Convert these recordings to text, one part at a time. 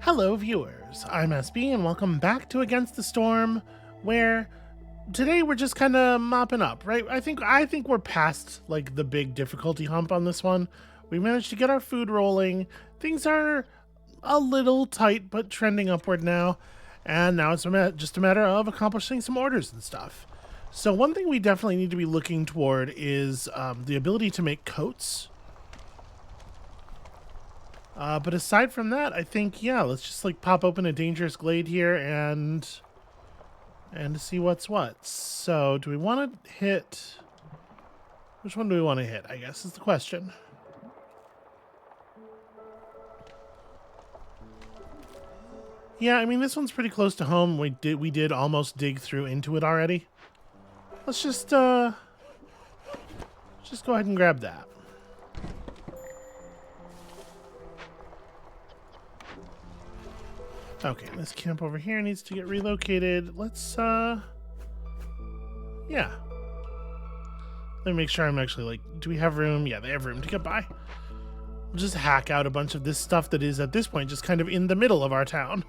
Hello viewers, I'm SB and welcome back to Against the Storm, where today we're just kind of mopping up, right? I think we're past like the big difficulty hump on this one. We managed to get our food rolling. Things are a little tight but trending upward now, and now it's just a matter of accomplishing some orders and stuff. So one thing we definitely need to be looking toward is the ability to make coats. But aside from that, I think, yeah, let's just like pop open a dangerous glade here and see what's what. So do we want to hit, which one do we want to hit, I guess is the question. Yeah, I mean, this one's pretty close to home. We did almost dig through into it already. Let's just go ahead and grab that. Okay, this camp over here needs to get relocated. Let's, yeah. Let me make sure I'm actually, like, do we have room? Yeah, they have room to get by. We'll just hack out a bunch of this stuff that is, at this point, just kind of in the middle of our town.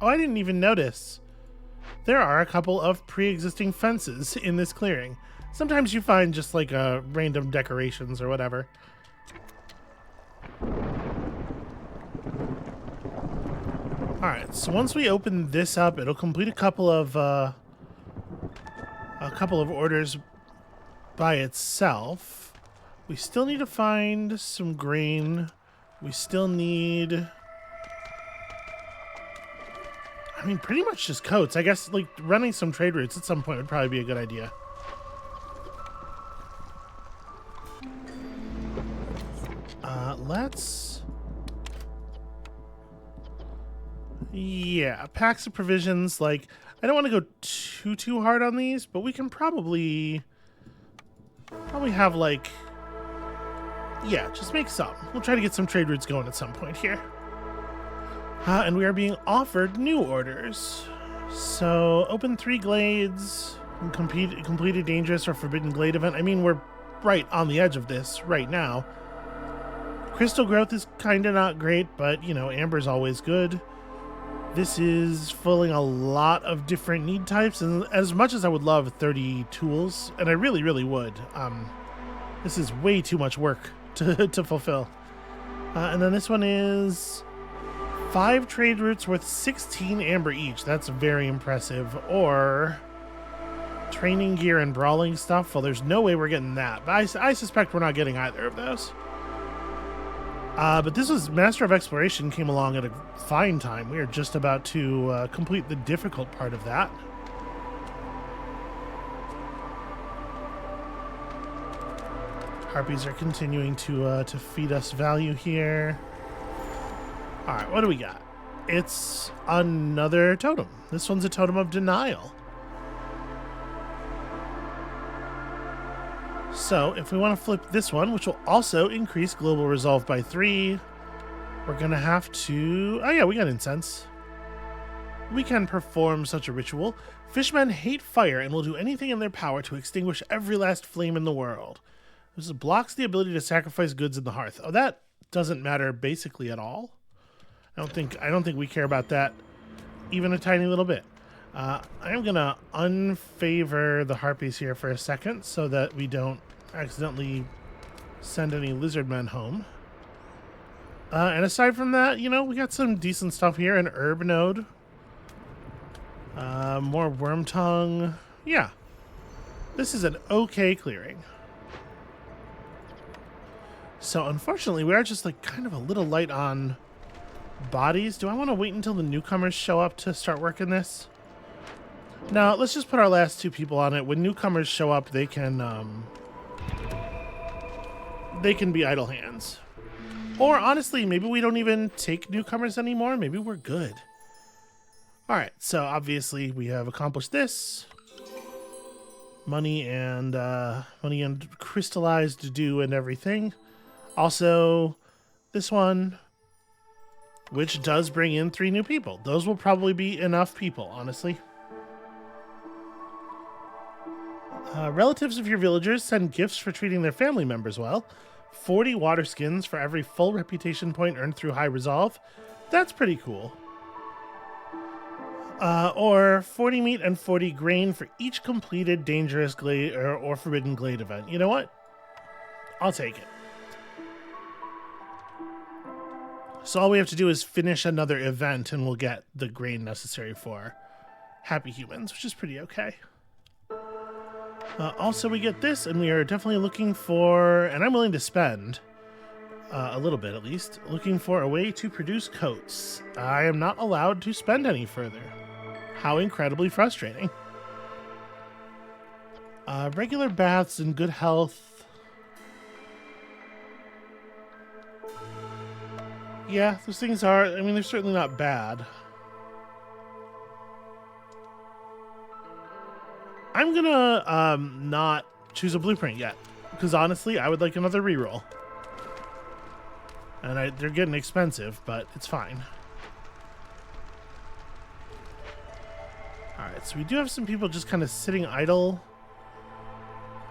Oh, I didn't even notice. There are a couple of pre-existing fences in this clearing. Sometimes you find just, like, random decorations or whatever. Alright, so once we open this up, it'll complete a couple of orders by itself. We still need to find some grain. We still need, I mean, pretty much just coats. I guess, like, running some trade routes at some point would probably be a good idea. Yeah, packs of provisions. Like, I don't want to go too hard on these, but we can probably have, like, yeah, just make some. We'll try to get some trade routes going at some point here. And we are being offered new orders. So, open 3 glades and complete a dangerous or forbidden glade event. I mean, we're right on the edge of this right now. Crystal growth is kind of not great, but, you know, amber's always good. This is filling a lot of different need types, and as much as I would love 30 tools, and I really, really would, this is way too much work to fulfill. And then this one is 5 trade routes worth 16 amber each. That's very impressive. Or training gear and brawling stuff. Well, there's no way we're getting that, but I suspect we're not getting either of those. But this was Master of Exploration came along at a fine time. We are just about to complete the difficult part of that. Harpies are continuing to feed us value here. All right, what do we got? It's another totem. This one's a totem of denial. So, if we want to flip this one, which will also increase global resolve by 3, we're going to have to... Oh yeah, we got incense. We can perform such a ritual. Fishmen hate fire and will do anything in their power to extinguish every last flame in the world. This blocks the ability to sacrifice goods in the hearth. Oh, that doesn't matter basically at all. I don't think we care about that even a tiny little bit. I am going to unfavor the harpies here for a second so that we don't accidentally send any lizard men home. And aside from that, you know, we got some decent stuff here. An herb node. More worm tongue. Yeah. This is an okay clearing. So unfortunately, we are just like kind of a little light on bodies. Do I want to wait until the newcomers show up to start working this? No, let's just put our last 2 people on it. When newcomers show up, they can be idle hands. Or honestly, maybe we don't even take newcomers anymore. Maybe we're good. All right, so obviously we have accomplished this. Money and crystallized dew and everything. Also, this one, which does bring in 3 new people. Those will probably be enough people, honestly. Relatives of your villagers send gifts for treating their family members well. 40 water skins for every full reputation point earned through high resolve. That's pretty cool. Or 40 meat and 40 grain for each completed dangerous glade or forbidden glade event. You know what? I'll take it. So all we have to do is finish another event and we'll get the grain necessary for happy humans, which is pretty okay. Also, we get this, and we are definitely looking for, and I'm willing to spend a little bit at least, looking for a way to produce coats. I am not allowed to spend any further. How incredibly frustrating. Regular baths and good health. Yeah, those things are, I mean, they're certainly not bad. I'm gonna not choose a blueprint yet, because honestly, I would like another reroll. And they're getting expensive, but it's fine. Alright, so we do have some people just kind of sitting idle.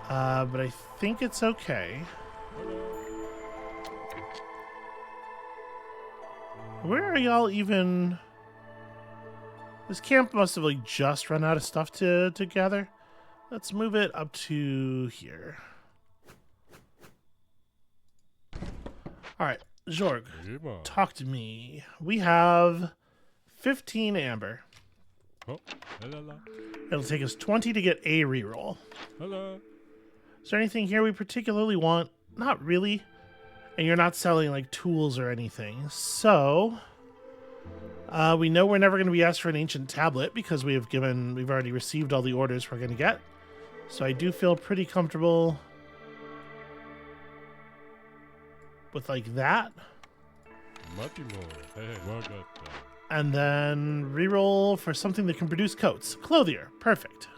But I think it's okay. Where are y'all even... This camp must have like just run out of stuff to gather. Let's move it up to here. Alright, Jorg, talk to me. We have 15 amber. Oh, hello. It'll take us 20 to get a reroll. Hello. Is there anything here we particularly want? Not really. And you're not selling like tools or anything. So we know we're never going to be asked for an ancient tablet because we've already received all the orders we're going to get. So I do feel pretty comfortable with like that. And then reroll for something that can produce coats. Clothier. Perfect.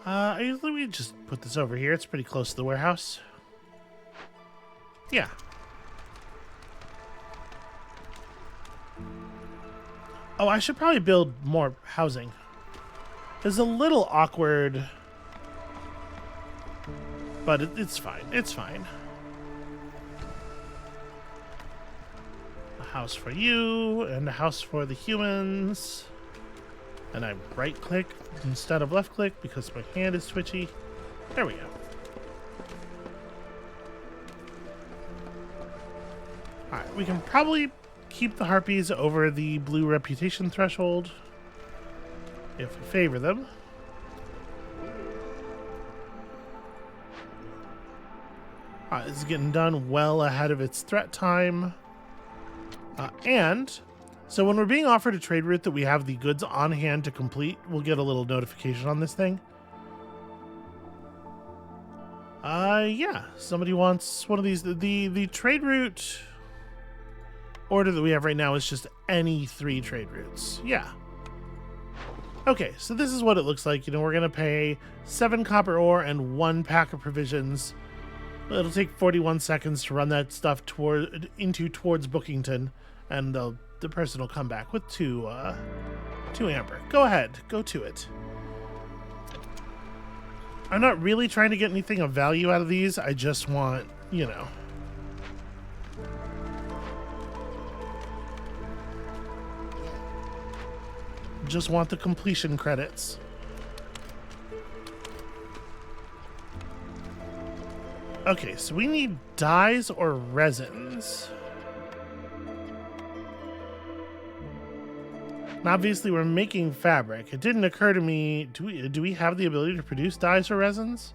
I usually we just put this over here. It's pretty close to the warehouse. Yeah. Oh, I should probably build more housing. It's a little awkward, but it's fine. It's fine. A house for you and a house for the humans. And I right-click instead of left-click because my hand is twitchy. There we go. Alright, we can probably keep the harpies over the blue reputation threshold if we favor them. Alright, this is getting done well ahead of its threat time. So when we're being offered a trade route that we have the goods on hand to complete, we'll get a little notification on this thing. Yeah, somebody wants one of these. The trade route order that we have right now is just any 3 trade routes. Yeah. Okay, so this is what it looks like. You know, we're going to pay 7 copper ore and 1 pack of provisions. It'll take 41 seconds to run that stuff towards Bookington, and the person will come back with 2 amber. Go ahead. Go to it. I'm not really trying to get anything of value out of these. I just want, you know. Just want the completion credits. Okay, so we need dyes or resins. And obviously, we're making fabric. It didn't occur to me, do we have the ability to produce dyes or resins?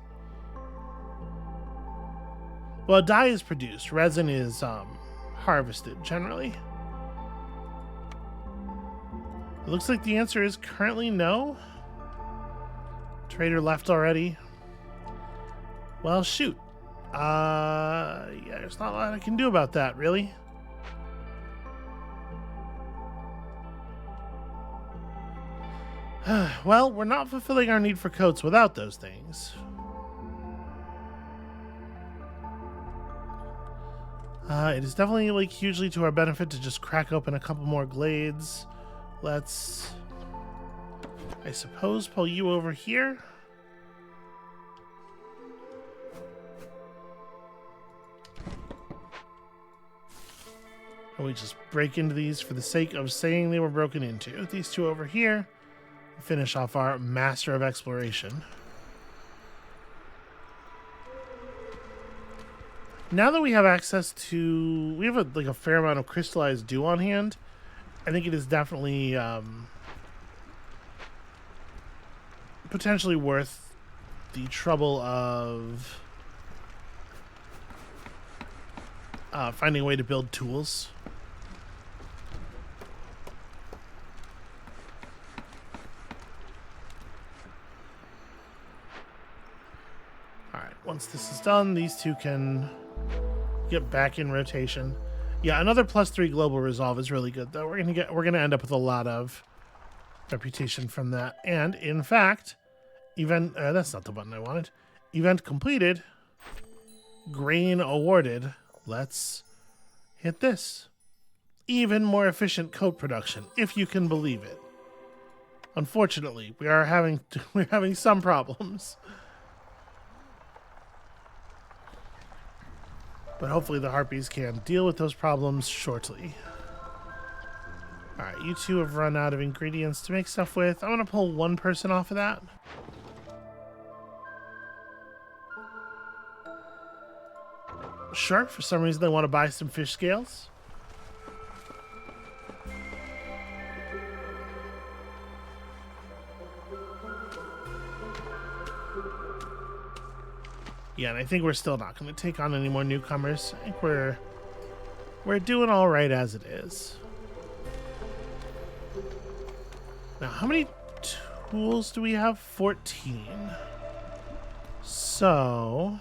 Well, dye is produced. Resin is harvested, generally. It looks like the answer is currently no. Trader left already. Well, shoot. Yeah, there's not a lot I can do about that, really. Well, we're not fulfilling our need for coats without those things. It is definitely like hugely to our benefit to just crack open a couple more glades. Let's I suppose pull you over here. And we just break into these for the sake of saying they were broken into. These two over here. Finish off our Master of Exploration. Now that we have access to... We have a fair amount of crystallized dew on hand. I think it is definitely potentially worth the trouble of finding a way to build tools. Alright, once this is done, these two can get back in rotation. Yeah, another +3 global resolve is really good though. We're gonna end up with a lot of reputation from that. And in fact, that's not the button I wanted. Event completed. Grain awarded. Let's hit this. Even more efficient coat production, if you can believe it. Unfortunately, we're having some problems. But hopefully the harpies can deal with those problems shortly. Alright, you two have run out of ingredients to make stuff with. I'm going to pull one person off of that. Sure, for some reason they want to buy some fish scales. Yeah, and I think we're still not going to take on any more newcomers. I think we're doing all right as it is. Now, how many tools do we have? 14. So...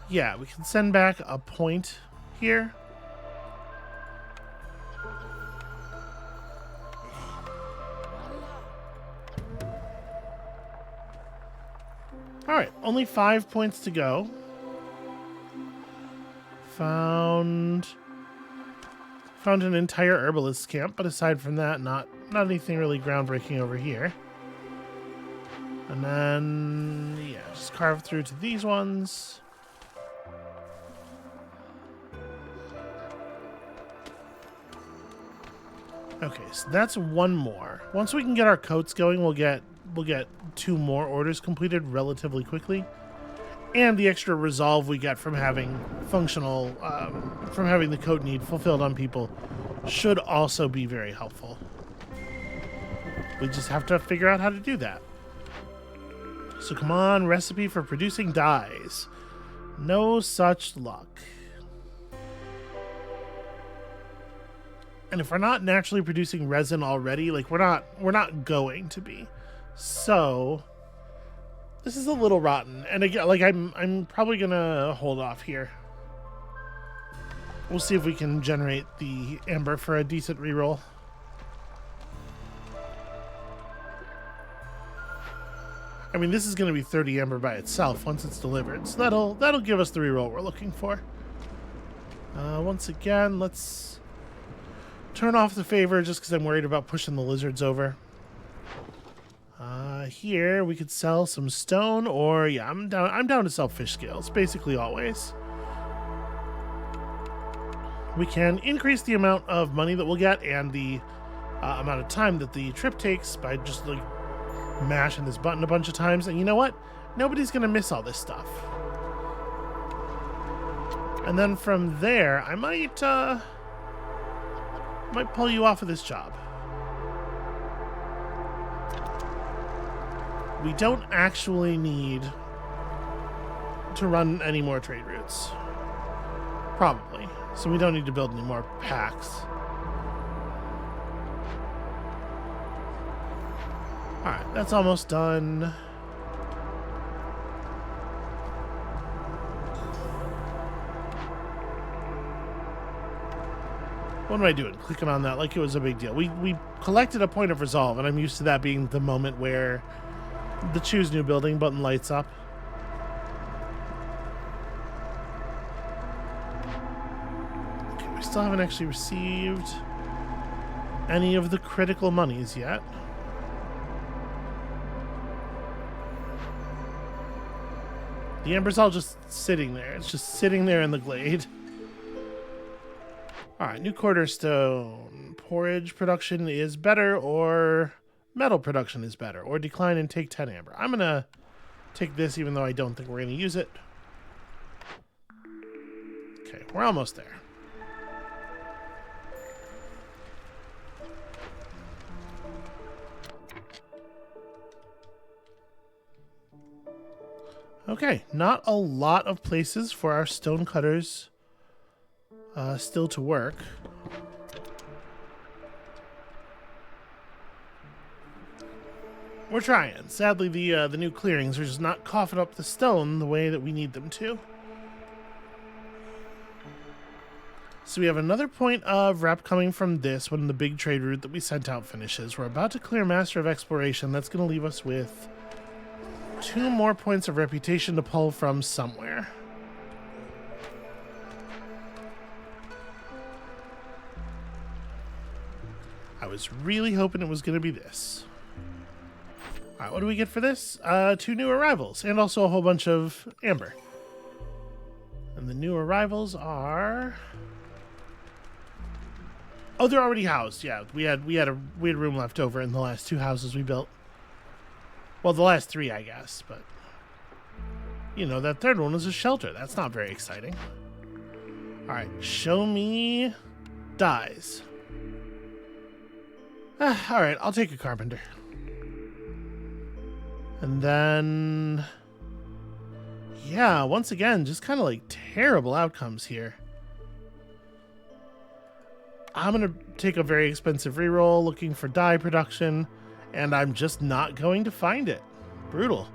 yeah, we can send back a point here. Alright, only 5 points to go. Found an entire herbalist camp, but aside from that, not anything really groundbreaking over here. And then, yeah, just carve through to these ones. Okay, so that's one more. Once we can get our coats going, we'll get 2 more orders completed relatively quickly. And the extra resolve we get from having from having the coat need fulfilled on people should also be very helpful. We just have to figure out how to do that. So come on, recipe for producing dyes. No such luck. And if we're not naturally producing resin already, like we're not going to be. So this is a little rotten. And again, like I'm probably gonna hold off here. We'll see if we can generate the amber for a decent reroll. I mean, this is gonna be 30 amber by itself once it's delivered. So that'll give us the reroll we're looking for. Once again, let's turn off the favor just because I'm worried about pushing the lizards over. Here we could sell some stone, or yeah, I'm down to sell fish scales, basically always. We can increase the amount of money that we'll get and the amount of time that the trip takes by just like mashing this button a bunch of times. And you know what? Nobody's gonna miss all this stuff. And then from there, I might pull you off of this job. We don't actually need to run any more trade routes. Probably. So we don't need to build any more packs. Alright, that's almost done. What am I doing? Clicking on that like it was a big deal. We collected a point of resolve, and I'm used to that being the moment where the choose new building button lights up. Okay, we still haven't actually received any of the critical monies yet. The amber's all just sitting there. It's just sitting there in the glade. Alright, new quarterstone. Porridge production is better, or metal production is better, or decline and take 10 amber. I'm gonna take this even though I don't think we're gonna use it. Okay, we're almost there. Okay, not a lot of places for our stonecutters still to work. We're trying. Sadly, the new clearings are just not coughing up the stone the way that we need them to. So we have another point of rep coming from this when the big trade route that we sent out finishes. We're about to clear Master of Exploration. That's going to leave us with 2 more points of reputation to pull from somewhere. I was really hoping it was going to be this. All right, what do we get for this? 2 new arrivals and also a whole bunch of amber. And the new arrivals are... Oh, they're already housed. Yeah, we had room left over in the last 2 houses we built. Well, the last 3, I guess, but you know, that third one was a shelter. That's not very exciting. All right, show me dyes. All right, I'll take a carpenter. And then, yeah, once again, just kind of like terrible outcomes here. I'm going to take a very expensive reroll looking for dye production, and I'm just not going to find it. Brutal.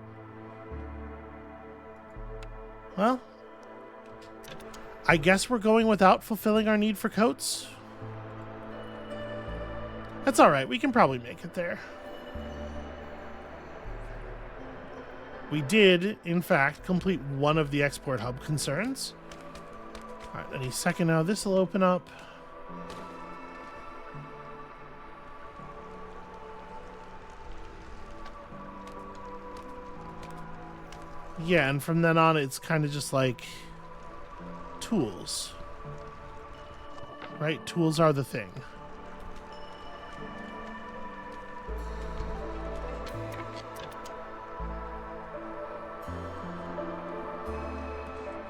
Well, I guess we're going without fulfilling our need for coats. That's all right. We can probably make it there. We did, in fact, complete one of the export hub concerns. All right, any second now, this will open up. Yeah, and from then on, it's kind of just like tools. Right? Tools are the thing.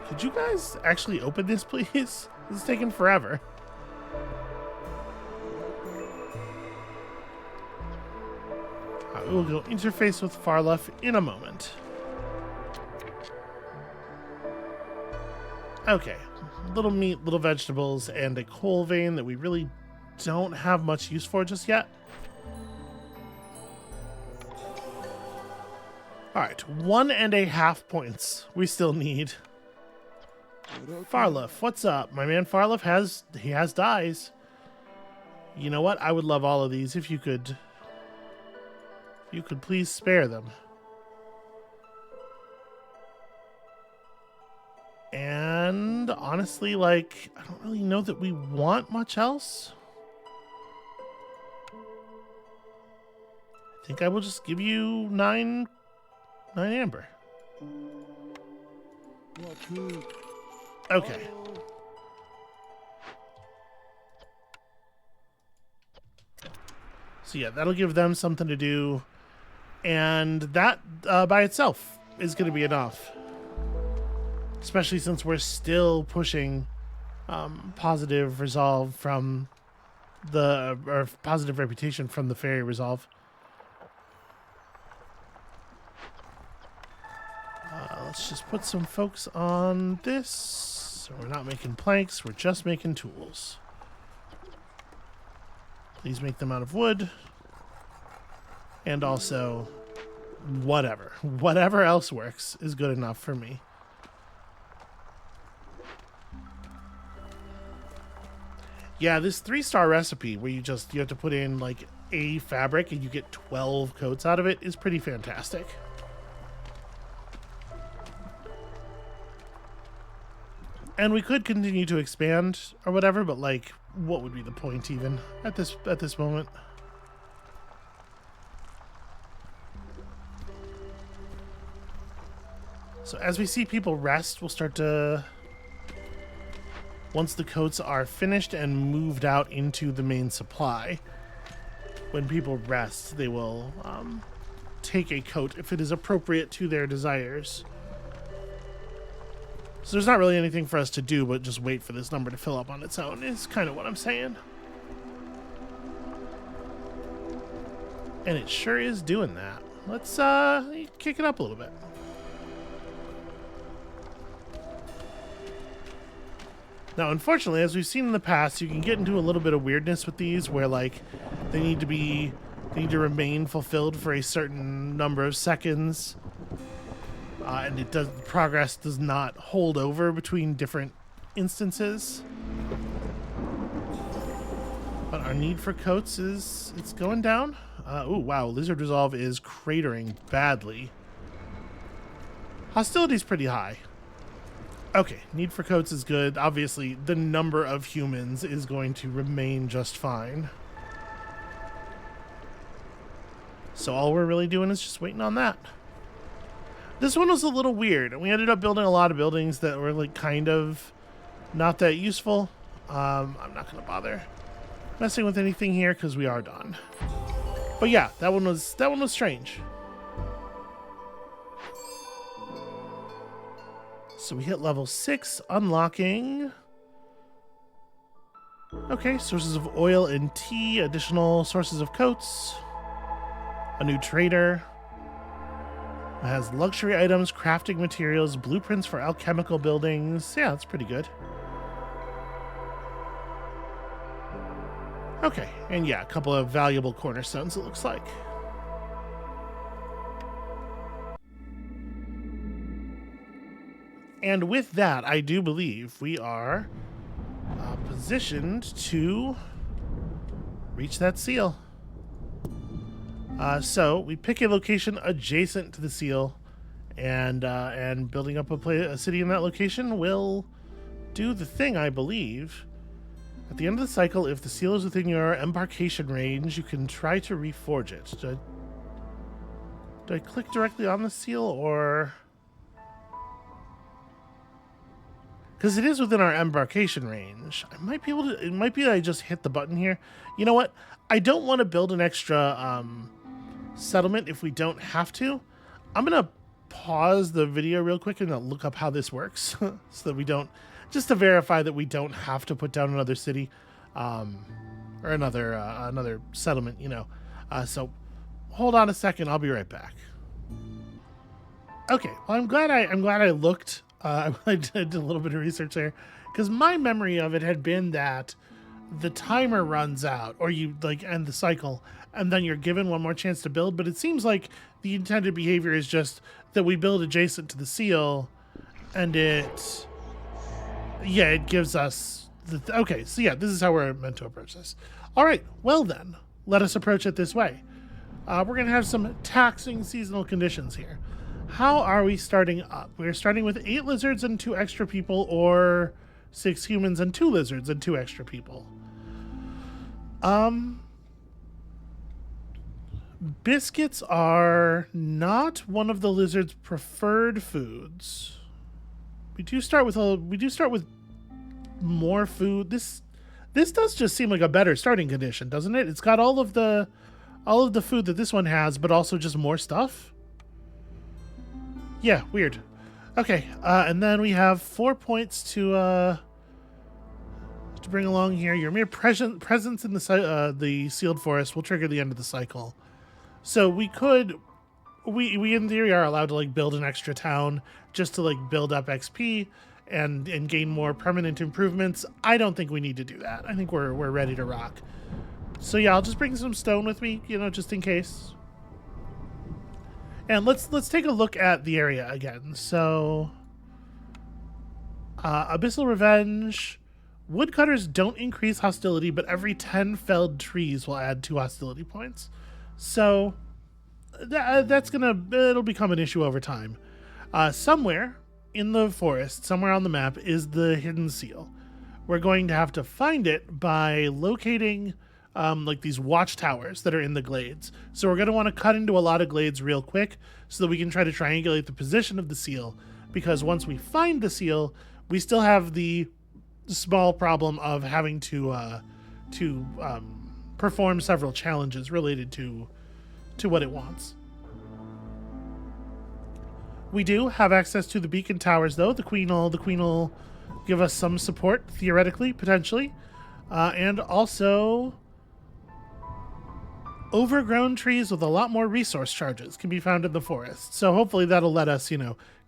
Could you guys actually open this, please? This is taking forever. We will go interface with Farluff in a moment. Okay, little meat, little vegetables, and a coal vein that we really don't have much use for just yet. Alright, 1.5 points we still need. Farluff, what's up? My man Farluff has dyes. You know what? I would love all of these if you could please spare them. And honestly, like, I don't really know that we want much else. I think I will just give you 9 amber. Okay. So yeah, that'll give them something to do. And that by itself is going to be enough. Especially since we're still pushing positive resolve from or positive reputation from the fairy resolve. Let's just put some folks on this. So we're not making planks, we're just making tools. Please make them out of wood. And also, whatever else works is good enough for me. Yeah, this 3-star recipe where you have to put in like a fabric and you get 12 coats out of it is pretty fantastic. And we could continue to expand or whatever, but like what would be the point even at this moment? So as we see people rest, we'll start to, once the coats are finished and moved out into the main supply, when people rest, they will take a coat if it is appropriate to their desires. So there's not really anything for us to do but just wait for this number to fill up on its own, is kind of what I'm saying. And it sure is doing that. Let's kick it up a little bit. Now, unfortunately, as we've seen in the past, you can get into a little bit of weirdness with these where, like, they need to remain fulfilled for a certain number of seconds. And progress does not hold over between different instances. But our need for coats it's going down. Oh, wow, Lizard Resolve is cratering badly. Hostility's pretty high. Okay, need for coats is good. Obviously, the number of humans is going to remain just fine. So all we're really doing is just waiting on that. This one was a little weird. We ended up building a lot of buildings that were like kind of not that useful. I'm not going to bother messing with anything here because we are done. But yeah, that one was strange. So we hit level 6, unlocking. Okay, sources of oil and tea, additional sources of coats, a new trader. It has luxury items, crafting materials, blueprints for alchemical buildings. Yeah, that's pretty good. Okay, and yeah, a couple of valuable cornerstones, it looks like. And with that, I do believe we are positioned to reach that seal. So we pick a location adjacent to the seal, and building up a city in that location will do the thing, I believe. At the end of the cycle, if the seal is within your embarkation range, you can try to reforge it. Do I click directly on the seal, or... Because it is within our embarkation range. I might be able to... It might be that I just hit the button here. You know what? I don't want to build an extra settlement if we don't have to. I'm going to pause the video real quick and look up how this works so that we don't... Just to verify that we don't have to put down another city or another settlement, you know. So hold on a second. I'll be right back. Okay. Well, I'm glad I looked. I did a little bit of research there because my memory of it had been that the timer runs out, or you like end the cycle, and then you're given one more chance to build. But it seems like the intended behavior is just that we build adjacent to the seal, and it gives us okay. So yeah, this is how we're meant to approach this. All right, well then, let us approach it this way. We're gonna have some taxing seasonal conditions here. How are we starting up? We're starting with 8 lizards and 2 extra people, or 6 humans and 2 lizards and 2 extra people. Biscuits are not one of the lizard's preferred foods. We do start with more food. This does just seem like a better starting condition, doesn't it? It's got all of the food that this one has, but also just more stuff. Yeah, weird. Okay, and then we have 4 points to bring along here. Your mere presence in the sealed forest will trigger the end of the cycle. So we in theory are allowed to like build an extra town just to like build up XP and gain more permanent improvements. I don't think we need to do that. I think we're ready to rock. So yeah, I'll just bring some stone with me, you know, just in case. And let's take a look at the area again. So, Abyssal Revenge. Woodcutters don't increase hostility, but every 10 felled trees will add 2 hostility points. So, it'll become an issue over time. Somewhere in the forest, somewhere on the map, is the hidden seal. we're going to have to find it by locating like these watchtowers that are in the glades. So we're going to want to cut into a lot of glades real quick so that we can try to triangulate the position of the seal, because once we find the seal, we still have the small problem of having to perform several challenges related to what it wants. We do have access to the beacon towers, though. The queen will give us some support, theoretically, potentially, and also overgrown trees with a lot more resource charges can be found in the forest. So hopefully that'll let us,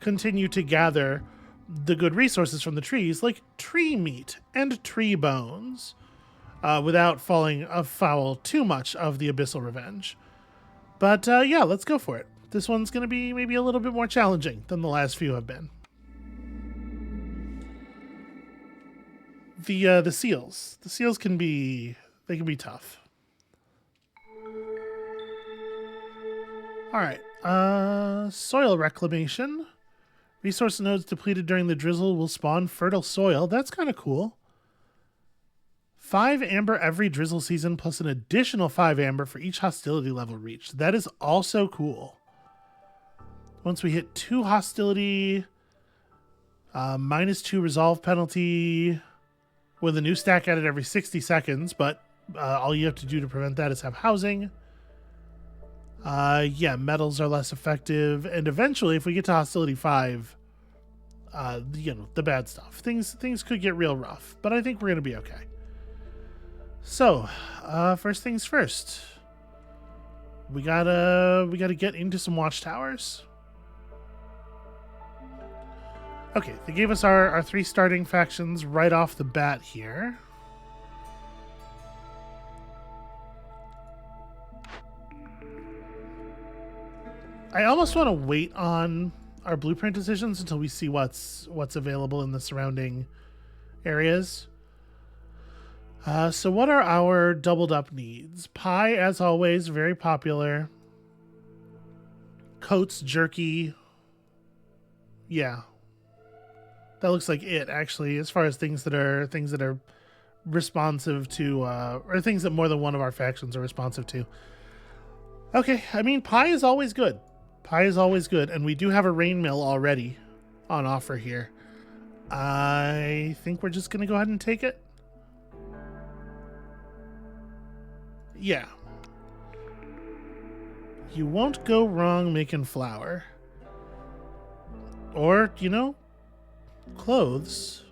continue to gather the good resources from the trees, like tree meat and tree bones, without falling afoul too much of the abyssal revenge. But yeah, let's go for it. This one's going to be maybe a little bit more challenging than the last few have been. The seals. The seals can be tough. All right. Soil reclamation. Resource nodes depleted during the drizzle will spawn fertile soil. That's kind of cool. 5 amber every drizzle season plus an additional 5 amber for each hostility level reached. That is also cool. Once we hit 2 hostility, -2 resolve penalty with a new stack added every 60 seconds, but all you have to do to prevent that is have housing. Yeah, metals are less effective, and eventually, if we get to hostility 5, the bad stuff. Things could get real rough, but I think we're gonna be okay. So, first things first. We gotta get into some watchtowers. Okay, they gave us our 3 starting factions right off the bat here. I almost want to wait on our blueprint decisions until we see what's available in the surrounding areas. So what are our doubled up needs? Pie, as always, very popular. Coats, jerky. Yeah. That looks like it, actually, as far as things that are responsive to, or things that more than one of our factions are responsive to. Okay, I mean, pie is always good. Pie is always good, and we do have a rain mill already on offer here. I think we're just going to go ahead and take it. Yeah. You won't go wrong making flour. Or, clothes.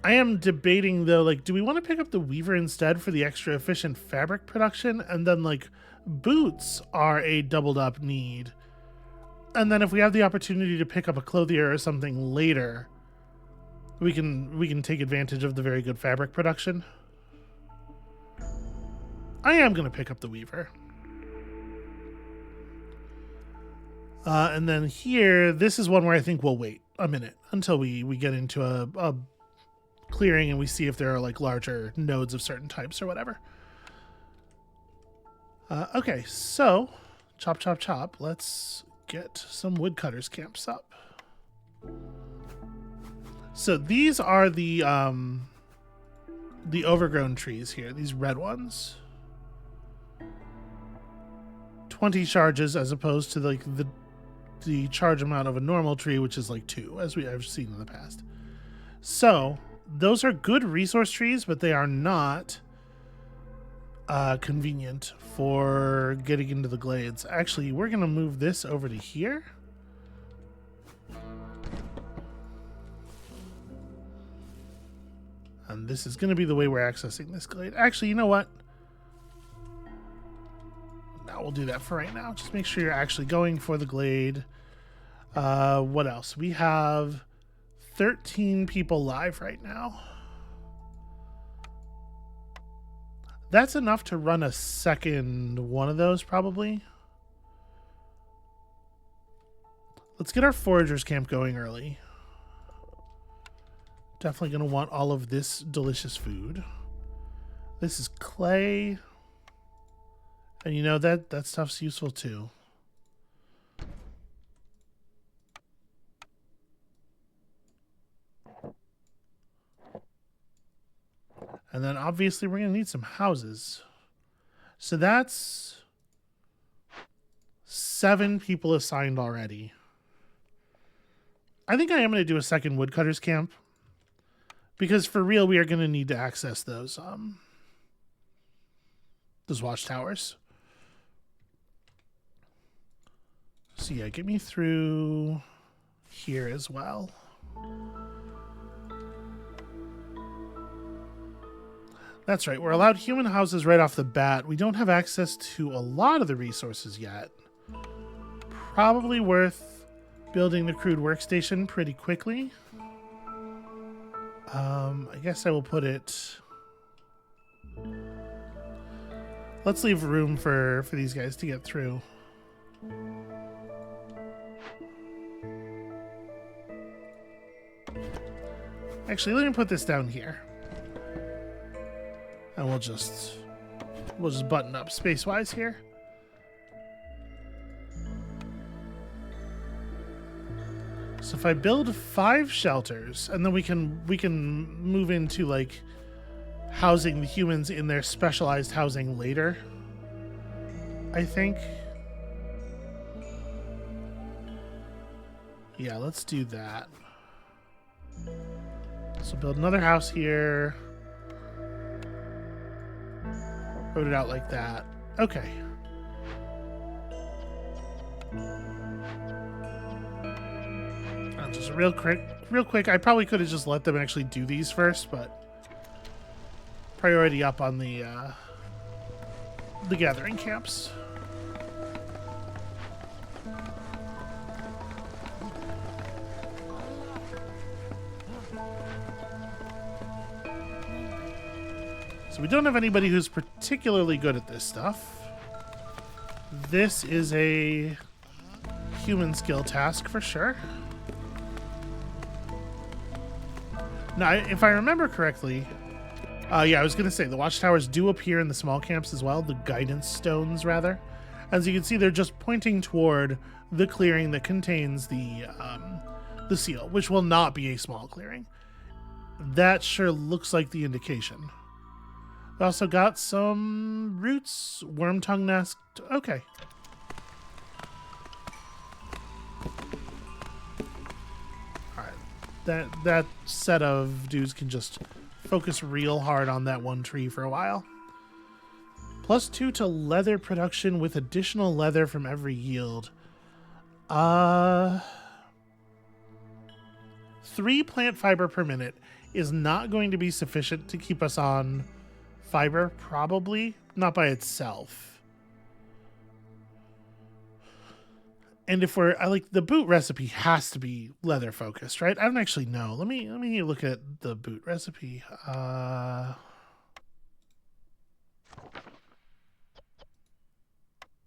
I am debating, though, do we want to pick up the weaver instead for the extra efficient fabric production? And then, boots are a doubled up need. And then if we have the opportunity to pick up a clothier or something later, we can take advantage of the very good fabric production. I am going to pick up the weaver. And then here, this is one where I think we'll wait a minute until we get into a clearing and we see if there are larger nodes of certain types or whatever. Okay, so chop, chop, chop. Let's get some woodcutters camps up. So these are the overgrown trees here, these red ones. 20 charges as opposed to the charge amount of a normal tree, which is 2, as I've seen in the past. So those are good resource trees, but they are not convenient for getting into the glades. Actually, we're going to move this over to here. And this is going to be the way we're accessing this glade. Actually, you know what? No, we'll do that for right now. Just make sure you're actually going for the glade. What else? We have 13 people live right now. That's enough to run a second one of those, probably. Let's get our foragers camp going early. Definitely going to want all of this delicious food. This is clay. And that stuff's useful too. And then obviously we're going to need some houses. So that's 7 people assigned already. I think I am going to do a second woodcutters camp. Because for real, we are going to need to access those watchtowers. So yeah, get me through here as well. That's right, we're allowed human houses right off the bat. We don't have access to a lot of the resources yet. Probably worth building the crude workstation pretty quickly. I guess I will put it... Let's leave room for these guys to get through. Actually, let me put this down here. And we'll just button up space-wise here. So if I build 5 shelters, and then we can move into like housing the humans in their specialized housing later, I think. Yeah, let's do that. So build another house here. Wrote it out like that. Okay. Just real quick. I probably could have just let them actually do these first, but priority up on the gathering camps. So we don't have anybody who's particularly good at this stuff. This is a human skill task for sure. Now, if I remember correctly, yeah, I was going to say the watchtowers do appear in the small camps as well, the guidance stones, rather. As you can see, they're just pointing toward the clearing that contains the seal, which will not be a small clearing. That sure looks like the indication. We also got some roots, worm tongue nest. Okay. That set of dudes can just focus real hard on that one tree for a while. +2 to leather production with additional leather from every yield. 3 plant fiber per minute is not going to be sufficient to keep us on fiber, probably. Not by itself. And if I like the boot recipe has to be leather focused, right? I don't actually know. Let me look at the boot recipe.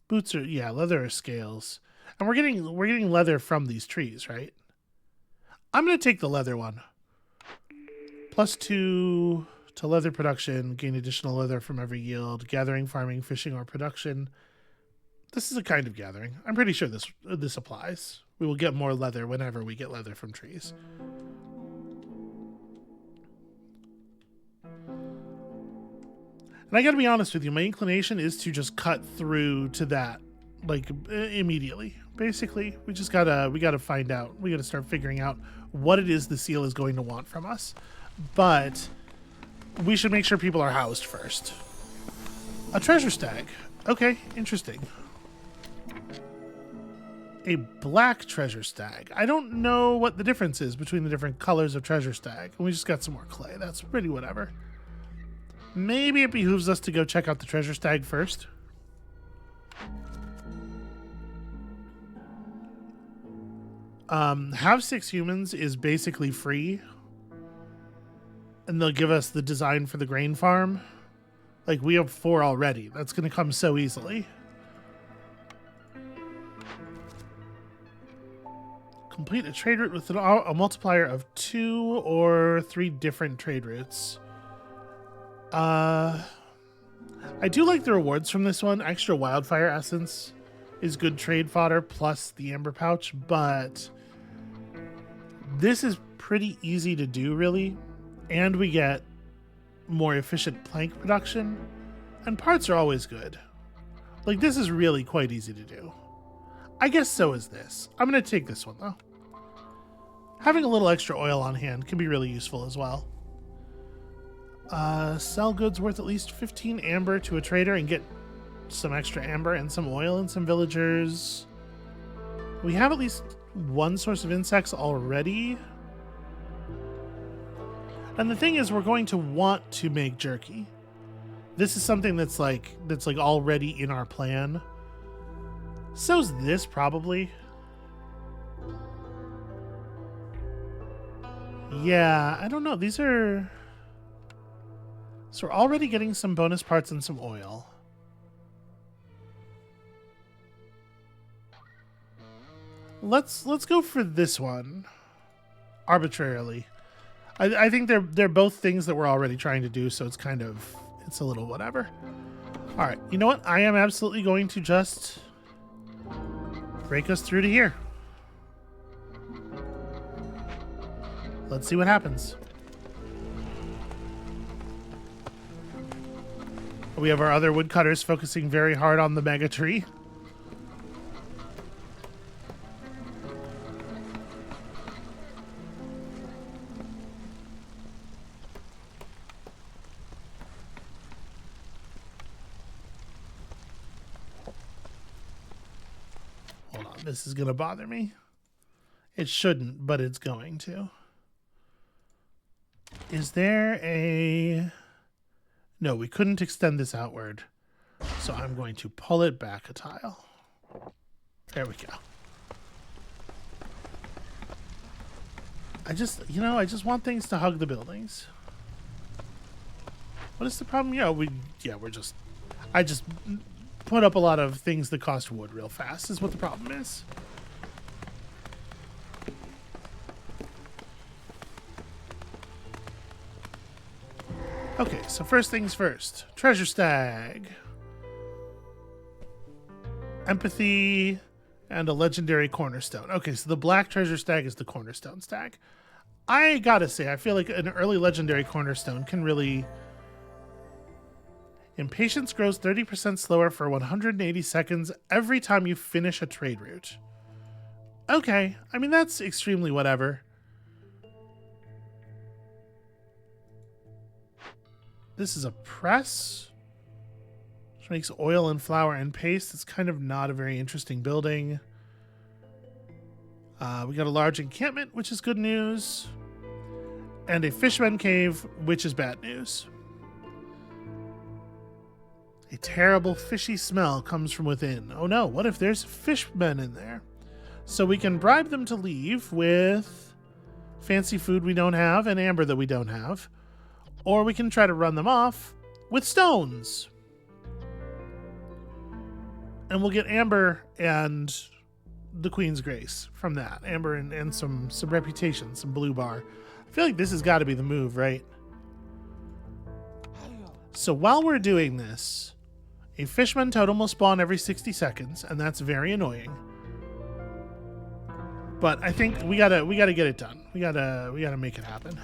Boots are leather or scales. And we're getting leather from these trees, right? I'm gonna take the leather one. +2 to leather production, gain additional leather from every yield, gathering, farming, fishing, or production. This is a kind of gathering. I'm pretty sure this applies. We will get more leather whenever we get leather from trees. And I gotta be honest with you, my inclination is to just cut through to that, like, immediately. Basically, we gotta find out. We gotta start figuring out what it is the seal is going to want from us. But we should make sure people are housed first. A treasure stag. Okay, interesting. A black treasure stag. I don't know what the difference is between the different colors of treasure stag. And we just got some more clay. That's pretty whatever. Maybe it behooves us to go check out the treasure stag first. Have 6 humans is basically free. And they'll give us the design for the grain farm. Like, we have 4 already. That's going to come so easily. Complete a trade route with a multiplier of 2 or 3 different trade routes. I do like the rewards from this one. Extra wildfire essence is good trade fodder plus the amber pouch, but this is pretty easy to do, really. And we get more efficient plank production, and parts are always good. Like, this is really quite easy to do. I guess so is this. I'm going to take this one, though. Having a little extra oil on hand can be really useful as well. Sell goods worth at least 15 amber to a trader and get some extra amber and some oil and some villagers. We have at least one source of insects already. And the thing is, we're going to want to make jerky. This is something that's like already in our plan. So's this probably. Yeah, I don't know. These are... So we're already getting some bonus parts and some oil. Let's go for this one. Arbitrarily. I think they're both things that we're already trying to do, so it's kind of... It's a little whatever. Alright, you know what? I am absolutely going to just... break us through to here. Let's see what happens. We have our other woodcutters focusing very hard on the mega tree. Hold on, this is going to bother me. It shouldn't, but it's going to. Is there a... No, we couldn't extend this outward. So I'm going to pull it back a tile. There we go. I just want things to hug the buildings. What is the problem? I just put up a lot of things that cost wood real fast is what the problem is. Okay, so first things first. Treasure stag. Empathy and a legendary cornerstone. Okay, so the black treasure stag is the cornerstone stag. I gotta say, I feel like an early legendary cornerstone can really... Impatience grows 30% slower for 180 seconds every time you finish a trade route. Okay, I mean, that's extremely whatever. This is a press, which makes oil and flour and paste. It's kind of not a very interesting building. We got a large encampment, which is good news. And a fishman cave, which is bad news. A terrible fishy smell comes from within. Oh no, what if there's fishmen in there? So we can bribe them to leave with fancy food we don't have and amber that we don't have. Or we can try to run them off with stones. And we'll get amber and the Queen's Grace from that. Amber and some reputation, some blue bar. I feel like this has got to be the move, right? So while we're doing this, a fishman totem will spawn every 60 seconds, and that's very annoying. But I think we gotta get it done. We gotta make it happen.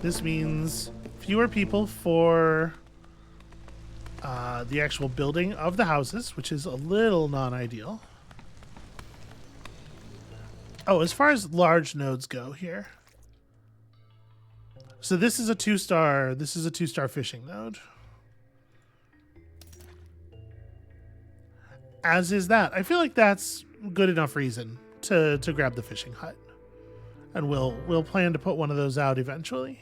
This means fewer people for the actual building of the houses, which is a little non-ideal. Oh, as far as large nodes go here. So this is a 2-star. This is a 2-star fishing node. As is that. I feel like that's good enough reason to grab the fishing hut. And we'll plan to put one of those out eventually.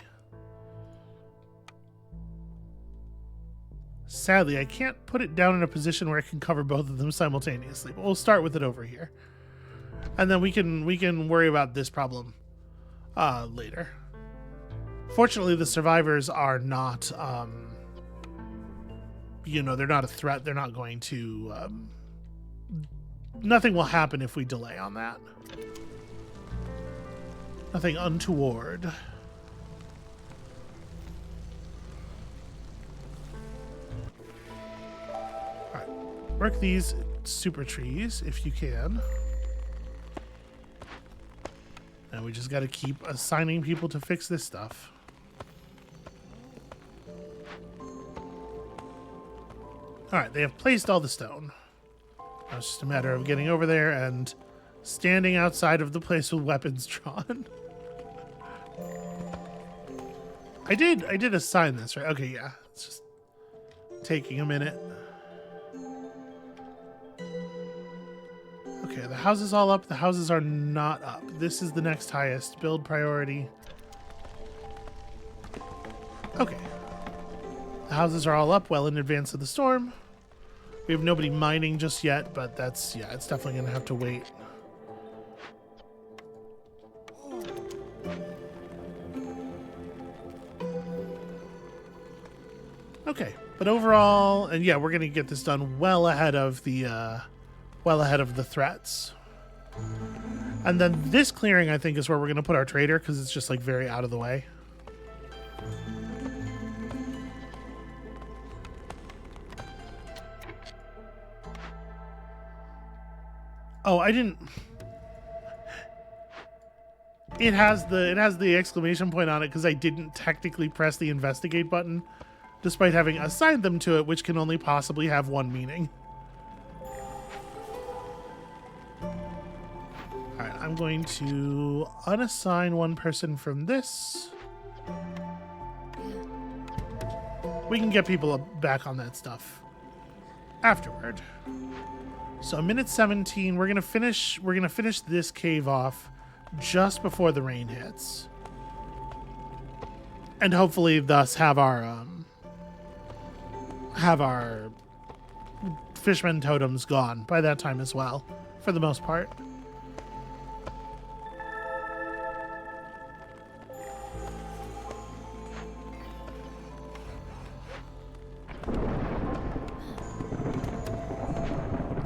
Sadly, I can't put it down in a position where I can cover both of them simultaneously, but we'll start with it over here. And then we can worry about this problem later. Fortunately, the survivors are not, they're not a threat. They're not going to, nothing will happen if we delay on that. Nothing untoward. Work these super trees if you can. And we just got to keep assigning people to fix this stuff. Alright, they have placed all the stone. Now it's just a matter of getting over there and standing outside of the place with weapons drawn. I did assign this, right? Okay, yeah. It's just taking a minute. Okay, the house is all up. The houses are not up. This is the next highest build priority. Okay. The houses are all up well in advance of the storm. We have nobody mining just yet, but that's, yeah, it's definitely going to have to wait. Okay, but overall, and yeah, we're going to get this done well ahead of the threats. And then this clearing, I think, is where we're going to put our trader, because it's just like very out of the way. Oh, I didn't. It has the exclamation point on it because I didn't technically press the investigate button, despite having assigned them to it, which can only possibly have one meaning. Alright, I'm going to unassign one person from this. We can get people back on that stuff afterward. So minute 17, we're gonna finish this cave off just before the rain hits. And hopefully thus have our fisherman totems gone by that time as well, for the most part.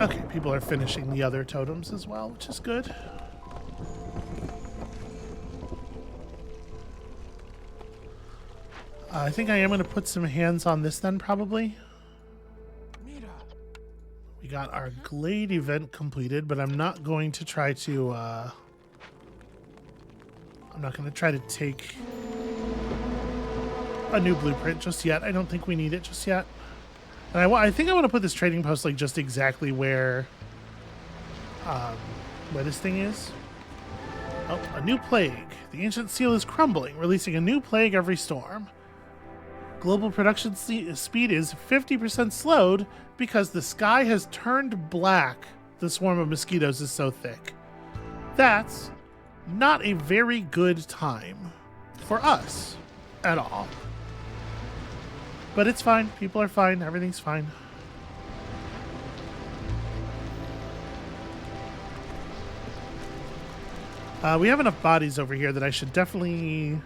Okay, people are finishing the other totems as well, which is good. I think I am going to put some hands on this then, probably. We got our Glade event completed, but I'm not going to try to... I'm not going to try to take a new blueprint just yet. I don't think we need it just yet. And I think I want to put this trading post like just exactly where this thing is. Oh, a new plague. The ancient seal is crumbling, releasing a new plague every storm. Global production speed is 50% slowed because the sky has turned black. The swarm of mosquitoes is so thick. That's not a very good time for us at all. But it's fine. People are fine. Everything's fine. We have enough bodies over here that I should definitely...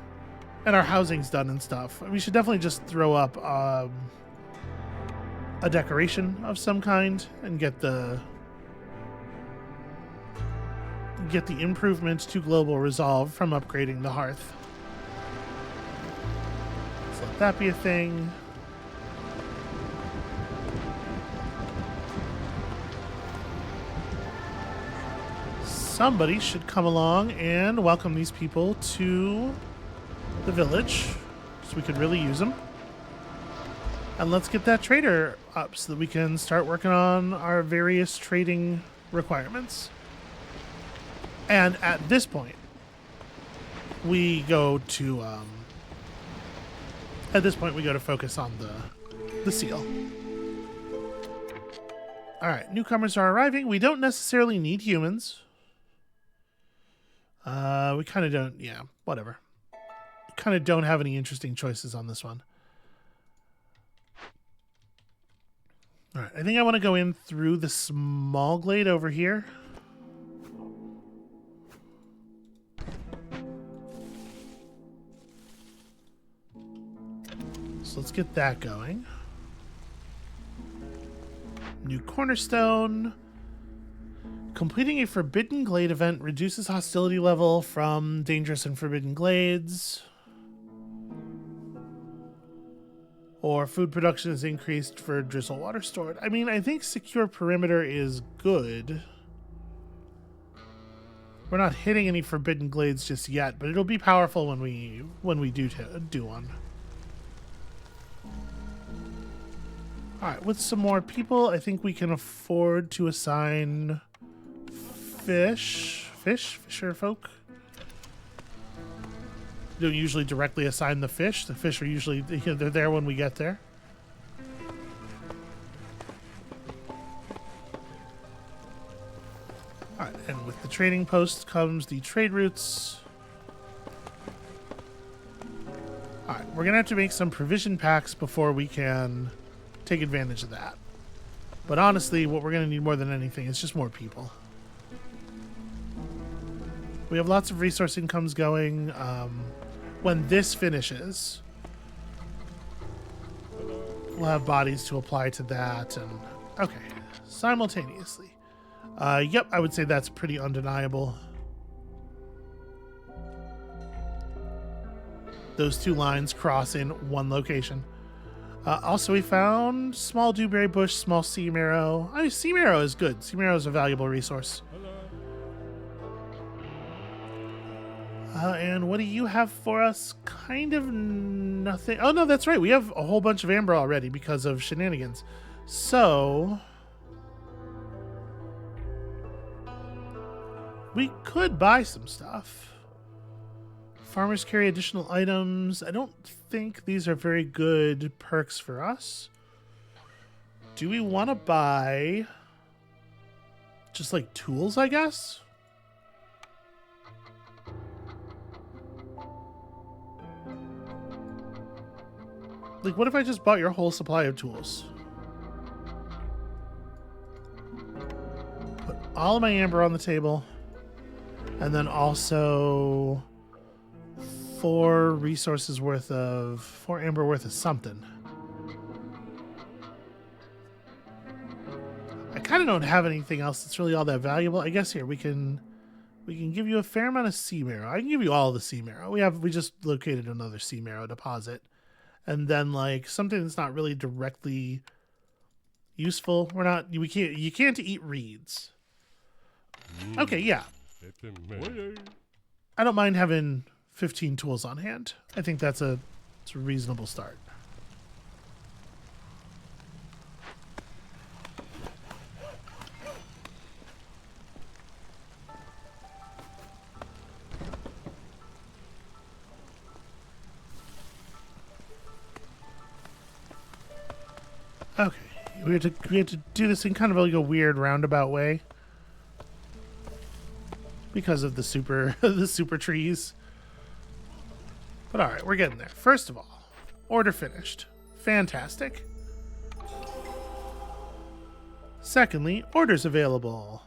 And our housing's done and stuff. We should definitely just throw up a decoration of some kind and get the improvements to global resolve from upgrading the hearth. So let that be a thing. Somebody should come along and welcome these people to the village, so we could really use them. And let's get that trader up so that we can start working on our various trading requirements. And at this point, we go to focus on the seal. All right, newcomers are arriving. We don't necessarily need humans. We kind of don't. Yeah, whatever. Kind of don't have any interesting choices on this one. All right, I think I want to go in through the small glade over here. So let's get that going. New cornerstone. Completing a Forbidden Glade event reduces hostility level from dangerous and forbidden glades. Or food production is increased for drizzle water stored. I mean, I think secure perimeter is good. We're not hitting any forbidden glades just yet, but it'll be powerful when we do one. All right, with some more people, I think we can afford to assign fisher folk. You don't usually directly assign the fish. The fish are usually, they're there when we get there. All right, and with the trading post comes the trade routes. All right, we're gonna have to make some provision packs before we can take advantage of that. But honestly, what we're gonna need more than anything is just more people. We have lots of resource incomes going. When this finishes, we'll have bodies to apply to that. And okay, simultaneously. Yep, I would say that's pretty undeniable. Those two lines cross in one location. Also, we found small dewberry bush, small sea marrow. I mean, sea marrow is good. Sea marrow is a valuable resource. And what do you have for us? Kind of nothing. Oh, no, that's right. We have a whole bunch of amber already because of shenanigans. So we could buy some stuff. Farmers carry additional items. I don't think these are very good perks for us. Do we want to buy just like tools, I guess? Like, what if I just bought your whole supply of tools? Put all of my amber on the table. And then also 4 resources worth of 4 amber worth of something. I kind of don't have anything else that's really all that valuable. I guess here we can give you a fair amount of sea marrow. I can give you all the sea marrow. We just located another sea marrow deposit. And then like something that's not really directly useful. You can't eat reeds. Okay, yeah. I don't mind having 15 tools on hand. I think it's a reasonable start. Okay, we had to do this in kind of like a weird roundabout way because of the super trees. But all right, we're getting there. First of all, order finished. Fantastic. Secondly, orders available.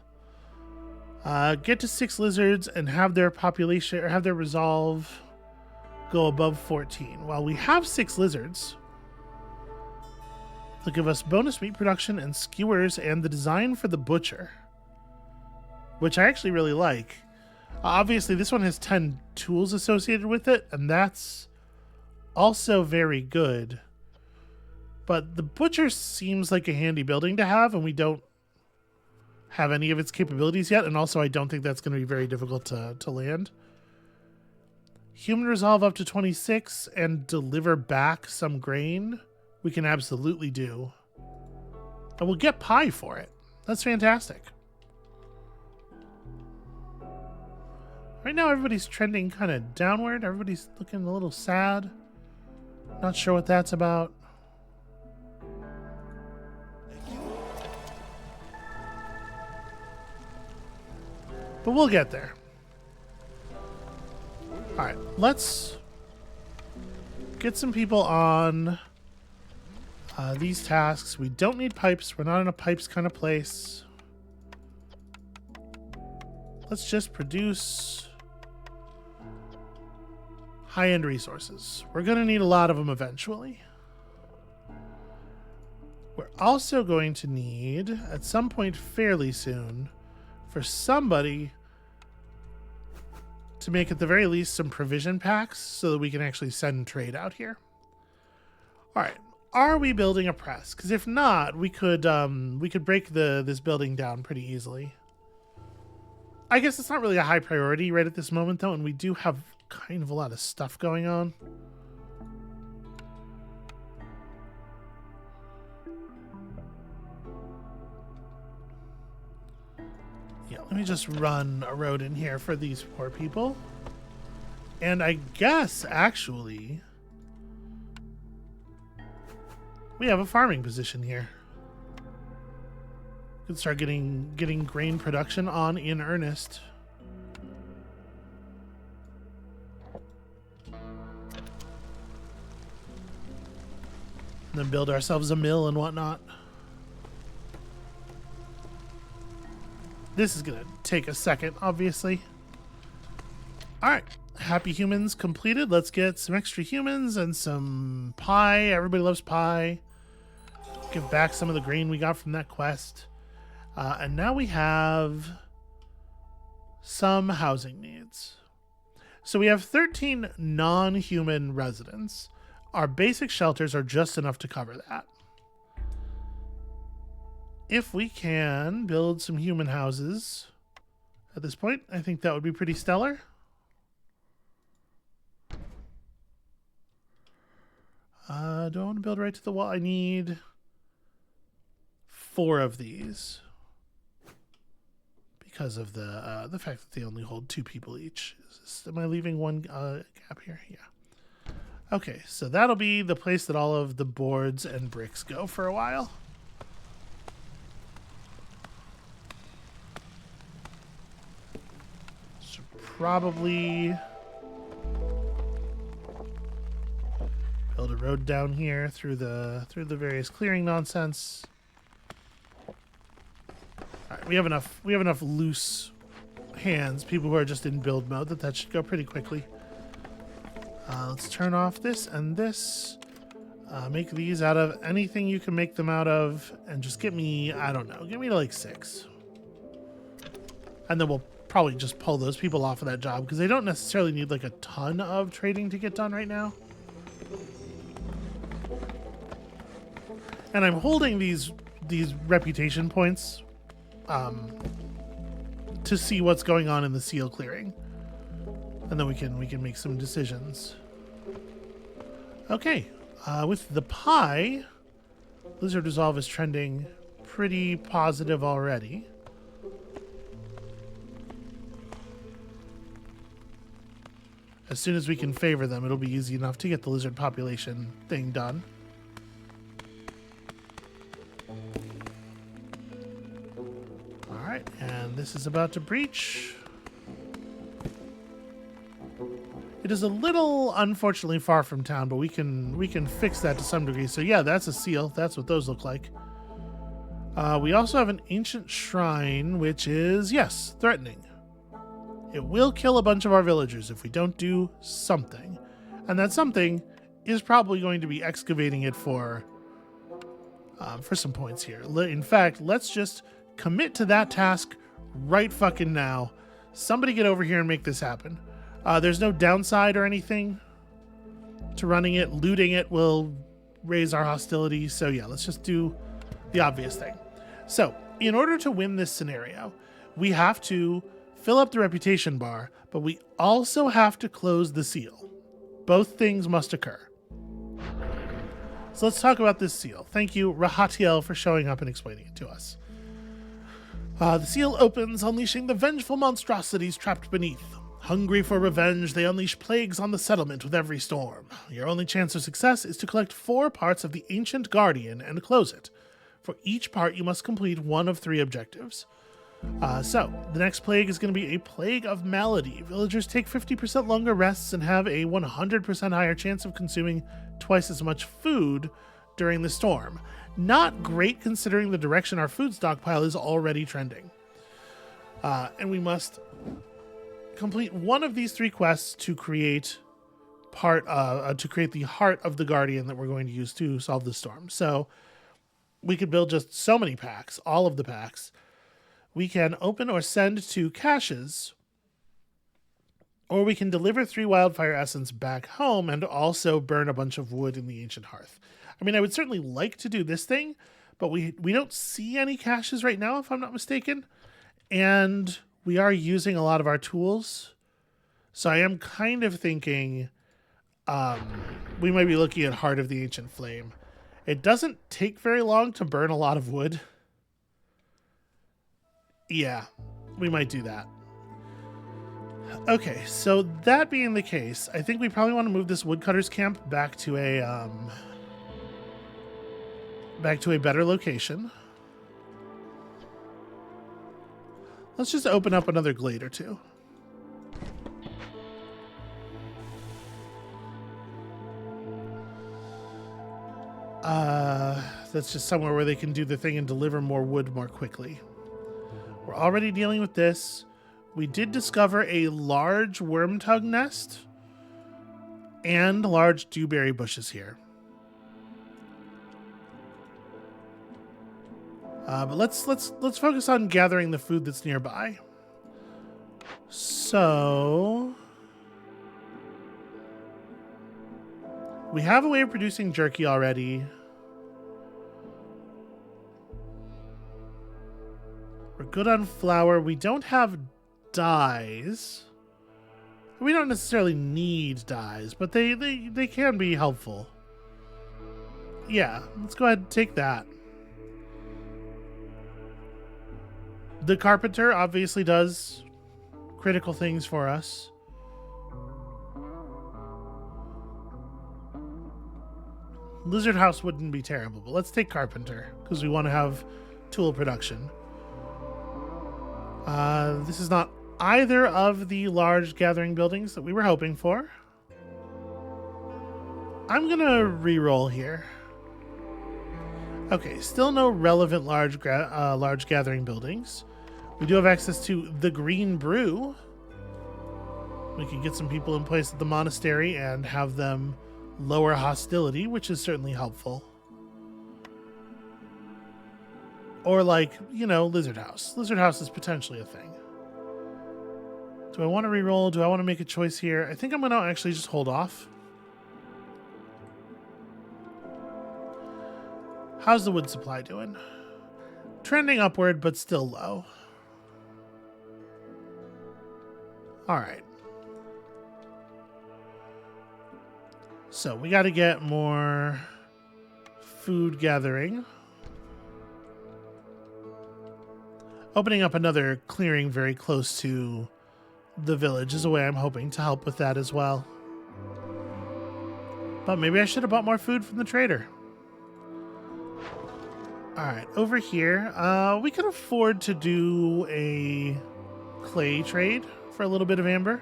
Get to 6 lizards and have their population or have their resolve go above 14. While we have 6 lizards, they'll give us bonus meat production and skewers and the design for the butcher, which I actually really like. Obviously, this one has 10 tools associated with it, and that's also very good. But the butcher seems like a handy building to have, and we don't have any of its capabilities yet, and also I don't think that's going to be very difficult to land. Human resolve up to 26 and deliver back some grain. We can absolutely do. And we'll get pie for it. That's fantastic. Right now, everybody's trending kind of downward. Everybody's looking a little sad. Not sure what that's about. But we'll get there. All right, let's get some people on these tasks. We don't need pipes. We're not in a pipes kind of place. Let's just produce high-end resources. We're going to need a lot of them eventually. We're also going to need, at some point fairly soon, for somebody to make at the very least some provision packs so that we can actually send trade out here. All right. Are we building a press? Because if not, we could break this building down pretty easily. I guess it's not really a high priority right at this moment, though, and we do have kind of a lot of stuff going on. Yeah, let me just run a road in here for these poor people. And I guess, actually, we have a farming position here. We can start getting grain production on in earnest. And then build ourselves a mill and whatnot. This is gonna take a second, obviously. Alright, happy humans completed. Let's get some extra humans and some pie. Everybody loves pie. Give back some of the grain we got from that quest. And now we have some housing needs. So we have 13 non-human residents. Our basic shelters are just enough to cover that. If we can build some human houses at this point, I think that would be pretty stellar. Do I want to build right to the wall? I need 4 of these because of the fact that they only hold 2 people each. Am I leaving one gap here? Yeah. Okay, so that'll be the place that all of the boards and bricks go for a while. So probably build a road down here through the various clearing nonsense. All right, we have enough loose hands, people who are just in build mode, that should go pretty quickly. Let's turn off this and this. Make these out of anything you can make them out of, and just get me, I don't know, get me to like 6. And then we'll probably just pull those people off of that job because they don't necessarily need like a ton of trading to get done right now. And I'm holding these reputation points to see what's going on in the seal clearing. And then we can make some decisions. Okay, with the pie, Lizard Resolve is trending pretty positive already. As soon as we can favor them, it'll be easy enough to get the lizard population thing done. Alright, and this is about to breach. It is a little, unfortunately, far from town, but we can fix that to some degree. So yeah, that's a seal. That's what those look like. We also have an ancient shrine, which is, yes, threatening. It will kill a bunch of our villagers if we don't do something. And that something is probably going to be excavating it for some points here. In fact, let's just commit to that task right fucking now. Somebody get over here and make this happen. There's no downside or anything to running it. Looting it will raise our hostility. So yeah, let's just do the obvious thing. So in order to win this scenario, we have to fill up the reputation bar, but we also have to close the seal. Both things must occur. So let's talk about this seal. Thank you, Rahatiel, for showing up and explaining it to us. The seal opens, unleashing the vengeful monstrosities trapped beneath. Hungry for revenge, they unleash plagues on the settlement with every storm. Your only chance of success is to collect 4 parts of the Ancient Guardian and close it. For each part, you must complete one of 3 objectives. So, the next plague is going to be a plague of malady. Villagers take 50% longer rests and have a 100% higher chance of consuming twice as much food during the storm. Not great considering the direction our food stockpile is already trending. And we must complete one of these 3 quests to create the heart of the Guardian that we're going to use to solve the storm. So, we could build just so many packs, all of the packs. We can open or send 2 caches, or we can deliver 3 wildfire essence back home and also burn a bunch of wood in the ancient hearth. I mean, I would certainly like to do this thing, but we don't see any caches right now, if I'm not mistaken. And we are using a lot of our tools. So I am kind of thinking we might be looking at Heart of the Ancient Flame. It doesn't take very long to burn a lot of wood. Yeah, we might do that. Okay, so that being the case, I think we probably want to move this woodcutter's camp back to a better location. Let's just open up another glade or two. That's just somewhere where they can do the thing and deliver more wood more quickly. We're already dealing with this. We did discover a large wormtug nest and large dewberry bushes here. But let's focus on gathering the food that's nearby. So we have a way of producing jerky already. We're good on flour. We don't have dyes. We don't necessarily need dyes, but they can be helpful. Yeah, let's go ahead and take that. The carpenter obviously does critical things for us. Lizard house wouldn't be terrible, but let's take carpenter because we want to have tool production. This is not either of the large gathering buildings that we were hoping for. I'm gonna re-roll here. Okay, still no relevant large gathering buildings. We do have access to the Green Brew. We can get some people in place at the monastery and have them lower hostility, which is certainly helpful. Or like, you know, Lizard House. Lizard House is potentially a thing. Do I want to re-roll? Do I want to make a choice here? I think I'm going to actually just hold off. How's the wood supply doing? Trending upward, but still low. All right. So we got to get more food gathering. Opening up another clearing very close to the village is a way I'm hoping to help with that as well. But maybe I should have bought more food from the trader. All right, over here, we can afford to do a clay trade for a little bit of amber.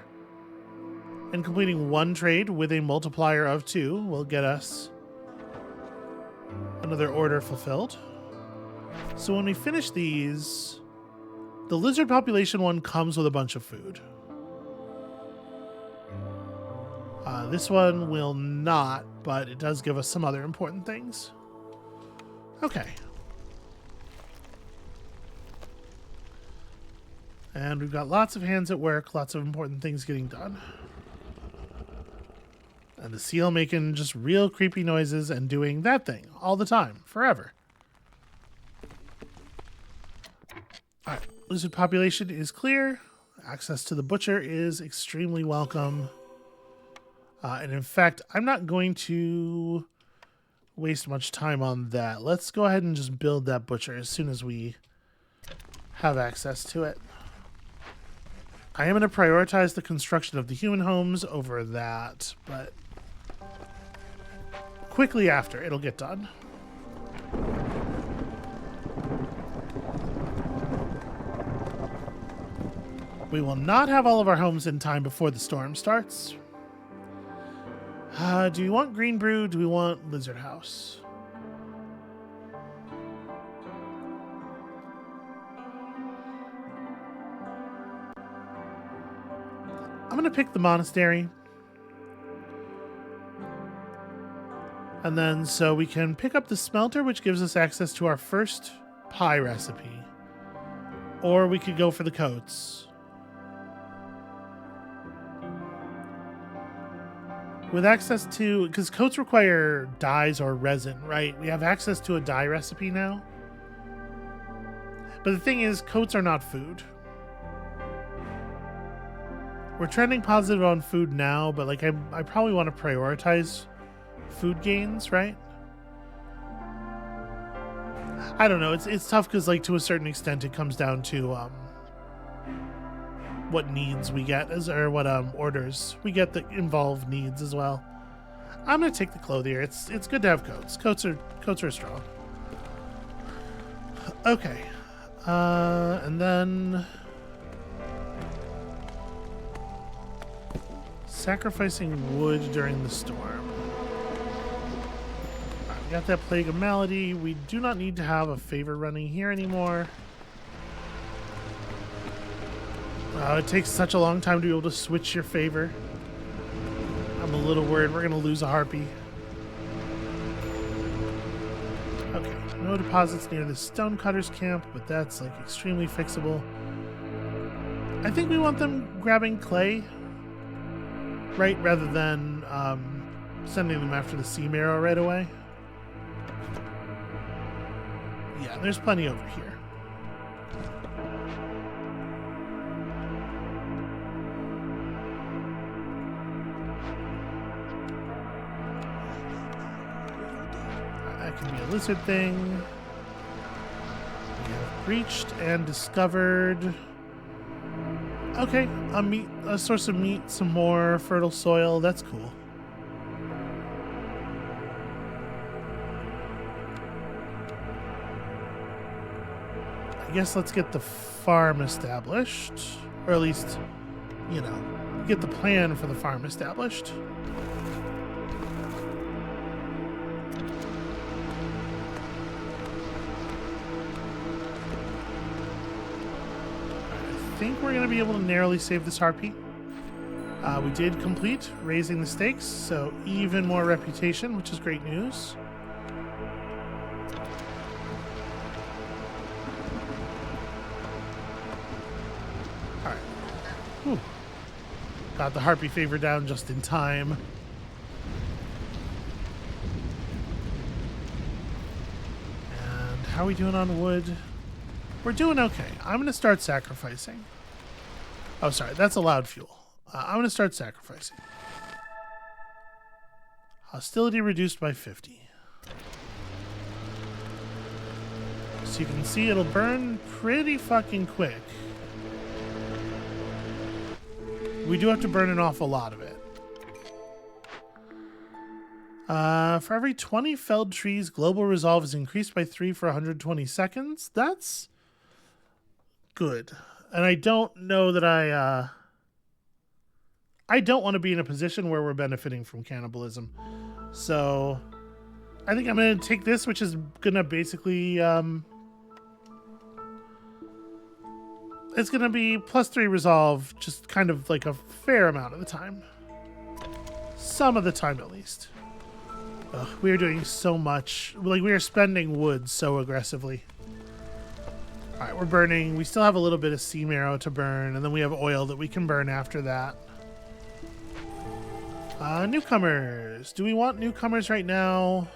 And completing one trade with a multiplier of 2 will get us another order fulfilled. So when we finish these, the lizard population one comes with a bunch of food. This one will not, but it does give us some other important things. Okay. And we've got lots of hands at work, lots of important things getting done. And the seal making just real creepy noises and doing that thing all the time, forever. All right, lizard population is clear. Access to the butcher is extremely welcome. And in fact, I'm not going to waste much time on that. Let's go ahead and just build that butcher as soon as we have access to it. I am going to prioritize the construction of the human homes over that, but quickly after, it'll get done. We will not have all of our homes in time before the storm starts. Do we want Green Brew? Do we want Lizard House? I'm going to pick the monastery. And then so we can pick up the smelter, which gives us access to our first pie recipe. Or we could go for the coats. With access to, because coats require dyes or resin, right? We have access to a dye recipe now. But the thing is, coats are not food. We're trending positive on food now, but like I probably want to prioritize food gains, right? I don't know. It's tough because like to a certain extent it comes down to what needs we get or what orders we get that involve needs as well. I'm gonna take the clothier. It's good to have coats. Coats are strong. Okay, and then sacrificing wood during the storm. All right, we got that plague of malady. We do not need to have a favor running here anymore. It takes such a long time to be able to switch your favor. I'm a little worried we're going to lose a harpy. Okay, no deposits near the stonecutter's camp, but that's like extremely fixable. I think we want them grabbing clay, right, rather than sending them after the sea marrow right away. Yeah, there's plenty over here. That can be a lizard thing. We have breached and discovered. Okay, a source of meat, some more fertile soil. That's cool. I guess let's get the farm established, or at least, you know, get the plan for the farm established. I think we're going to be able to narrowly save this harpy. We did complete raising the stakes, so even more reputation, which is great news. All right. Whew. Got the harpy favor down just in time. And how are we doing on wood? We're doing okay. I'm going to start sacrificing. Oh, sorry. That's allowed fuel. I'm going to start sacrificing. Hostility reduced by 50. So you can see it'll burn pretty fucking quick. We do have to burn an awful lot of it. For every 20 felled trees, global resolve is increased by 3 for 120 seconds. That's good. And I don't know that I don't want to be in a position where we're benefiting from cannibalism. So I think I'm going to take this, which is going to basically it's going to be +3 resolve, just kind of like a fair amount of the time. Some of the time at least. Ugh, we are doing so much. Like, we are spending wood so aggressively. All right, we're burning. We still have a little bit of sea marrow to burn, and then we have oil that we can burn after that. Newcomers. Do we want newcomers right now?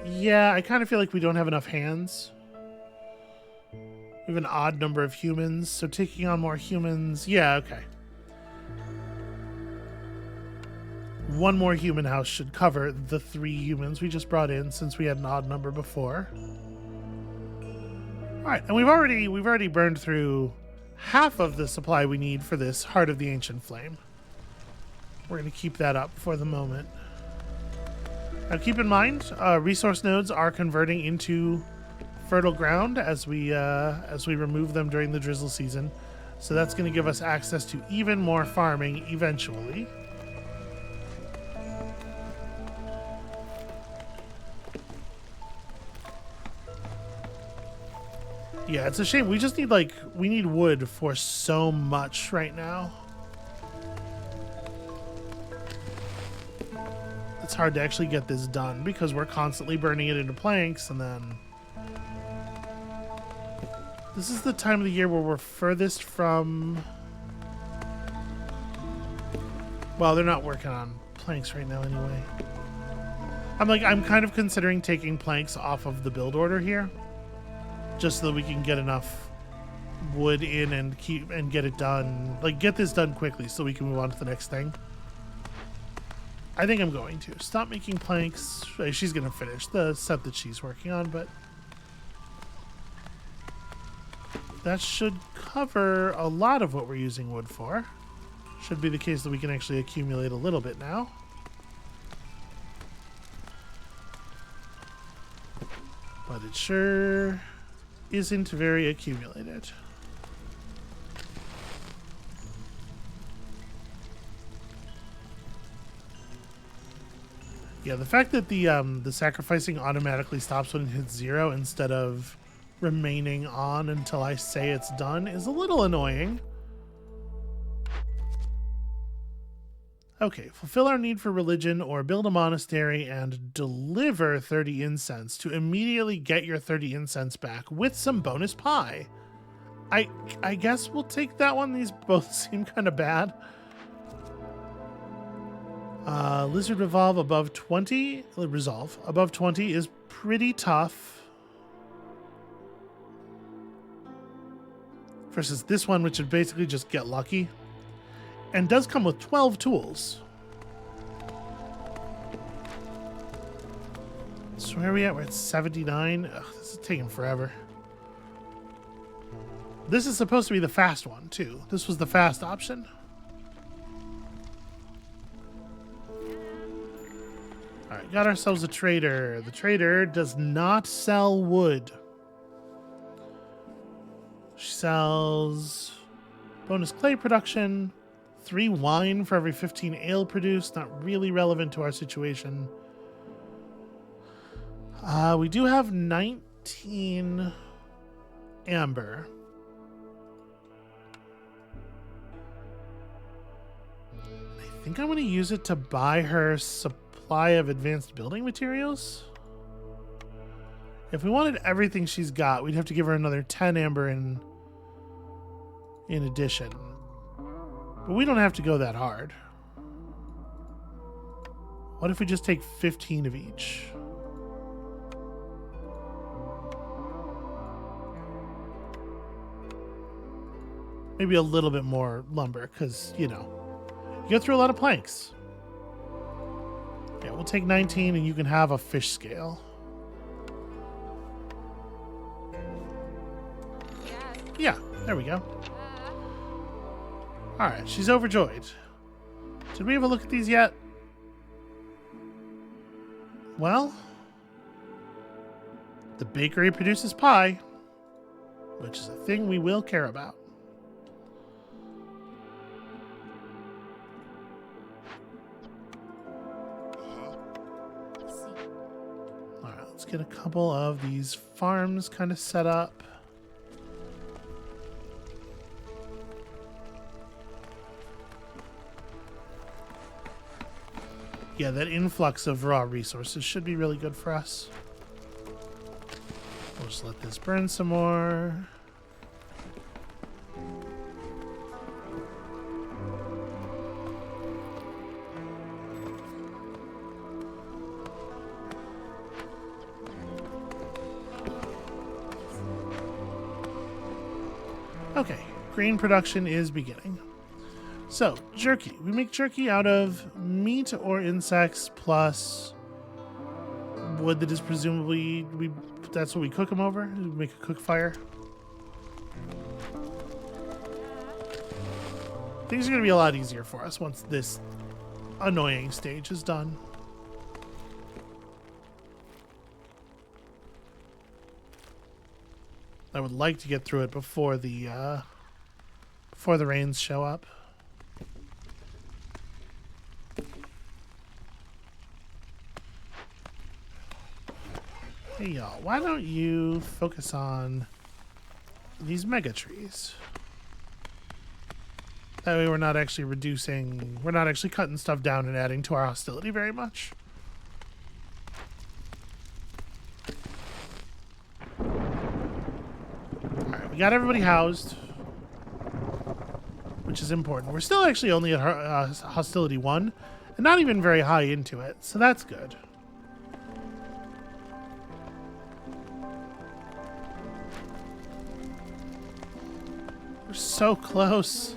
Yeah, I kind of feel like we don't have enough hands. We have an odd number of humans, so taking on more humans. Yeah, okay. One more human house should cover the 3 humans we just brought in, since we had an odd number before. All right, and we've already burned through half of the supply we need for this Heart of the Ancient Flame. We're going to keep that up for the moment. Now keep in mind, resource nodes are converting into fertile ground as we remove them during the drizzle season. So that's going to give us access to even more farming eventually. Yeah, it's a shame. We just need we need wood for so much right now. It's hard to actually get this done because we're constantly burning it into planks, and then this is the time of the year where we're furthest from. Well, they're not working on planks right now anyway. I'm kind of considering taking planks off of the build order here, just so that we can get enough wood in and get it done. Like, get this done quickly so we can move on to the next thing. I think I'm going to. Stop making planks. She's going to finish the set that she's working on, but that should cover a lot of what we're using wood for. Should be the case that we can actually accumulate a little bit now. But it sure isn't very accumulated. Yeah, the fact that the sacrificing automatically stops when it hits 0 instead of remaining on until I say it's done is a little annoying. Okay, fulfill our need for religion or build a monastery and deliver 30 incense to immediately get your 30 incense back with some bonus pie. I guess we'll take that one. These both seem kind of bad. Lizard resolve above 20 is pretty tough. Versus this one, which would basically just get lucky. And does come with 12 tools. So where are we at? We're at 79. Ugh, this is taking forever. This is supposed to be the fast one, too. This was the fast option. Alright, got ourselves a trader. The trader does not sell wood. She sells bonus clay production, 3 wine for every 15 ale produced. Not really relevant to our situation. We do have 19 amber. I think I'm going to use it to buy her supply of advanced building materials. If we wanted everything she's got, we'd have to give her another 10 amber in addition. But we don't have to go that hard. What if we just take 15 of each? Maybe a little bit more lumber, because, you know, you go through a lot of planks. Yeah, we'll take 19 and you can have a fish scale. Yeah, there we go. Alright, she's overjoyed. Did we have a look at these yet? Well, the bakery produces pie, which is a thing we will care about. Alright, let's get a couple of these farms kind of set up. Yeah, that influx of raw resources should be really good for us. We'll just let this burn some more. Okay, grain production is beginning. So, jerky. We make jerky out of meat or insects plus wood that is presumably, that's what we cook them over. We make a cook fire. Things are going to be a lot easier for us once this annoying stage is done. I would like to get through it before the rains show up. Hey y'all, why don't you focus on these mega trees? That way we're not actually cutting stuff down and adding to our hostility very much. Alright, we got everybody housed, which is important. We're still actually only at hostility 1, and not even very high into it, so that's good. so close.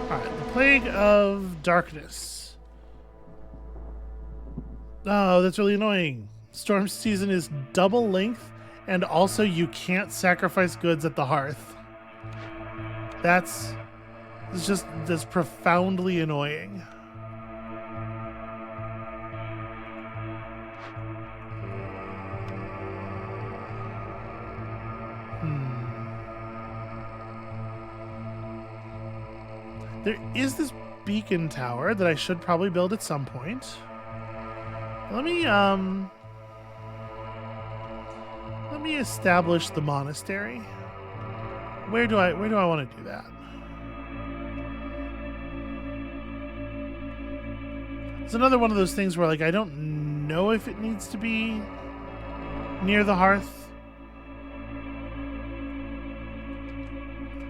Alright, the Plague of Darkness. Oh, that's really annoying. Storm season is double length, and also you can't sacrifice goods at the hearth. That's profoundly annoying. There is this beacon tower that I should probably build at some point. Let me establish the monastery. Where do I want to do that? It's another one of those things where, like, I don't know if it needs to be near the hearth.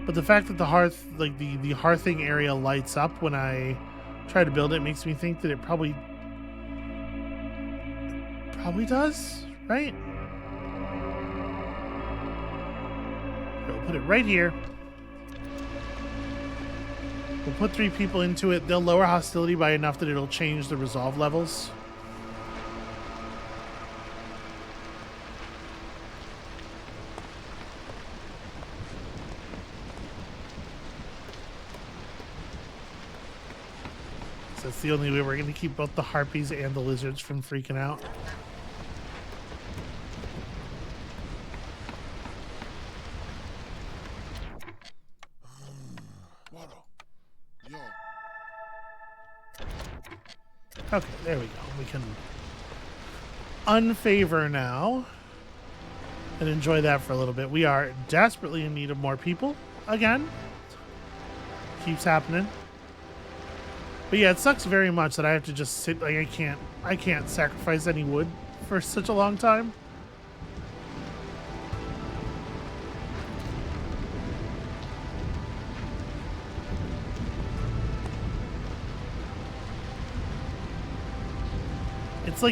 But the fact that the hearth, like the hearthing area lights up when I try to build it makes me think that it probably does, right? We'll put it right here. We'll put 3 people into it. They'll lower hostility by enough that it'll change the resolve levels. So that's the only way we're going to keep both the harpies and the lizards from freaking out. Okay, there we go. We can unfavor now and enjoy that for a little bit. We are desperately in need of more people again. Keeps happening. But yeah, it sucks very much that I have to just sit, like, I can't sacrifice any wood for such a long time. It's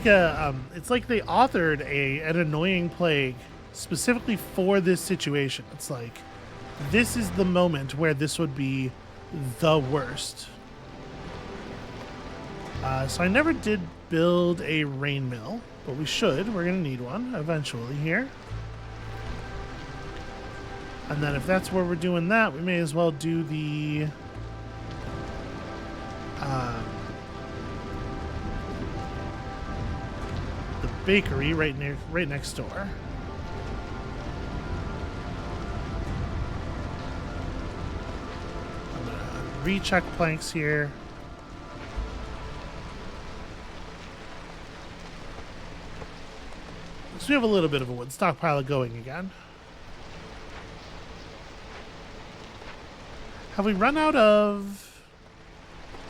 like they authored an annoying plague specifically for this situation. It's like, this is the moment where this would be the worst. So I never did build a rain mill, but we should. We're going to need one eventually here. And then if that's where we're doing that, we may as well do the bakery right next door. I'm gonna recheck planks here. So we have a little bit of a wood stockpile going again. Have we run out of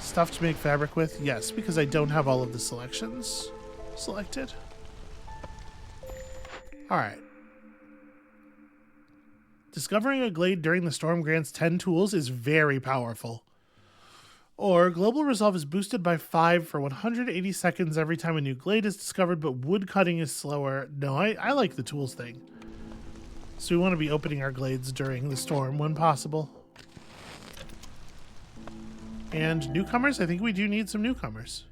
stuff to make fabric with? Yes, because I don't have all of the selections selected. Alright. Discovering a glade during the storm grants 10 tools is very powerful. Or global resolve is boosted by 5 for 180 seconds every time a new glade is discovered, but wood cutting is slower. No, I like the tools thing. So we want to be opening our glades during the storm when possible. And newcomers, I think we do need some newcomers.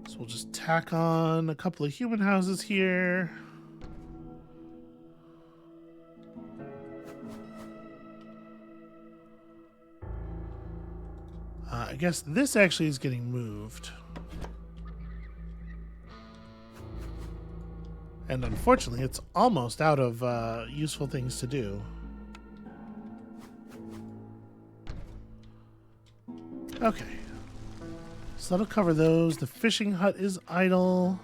So we'll just tack on a couple of human houses here. I guess this actually is getting moved. And unfortunately, it's almost out of useful things to do. Okay. So that'll cover those. The fishing hut is idle.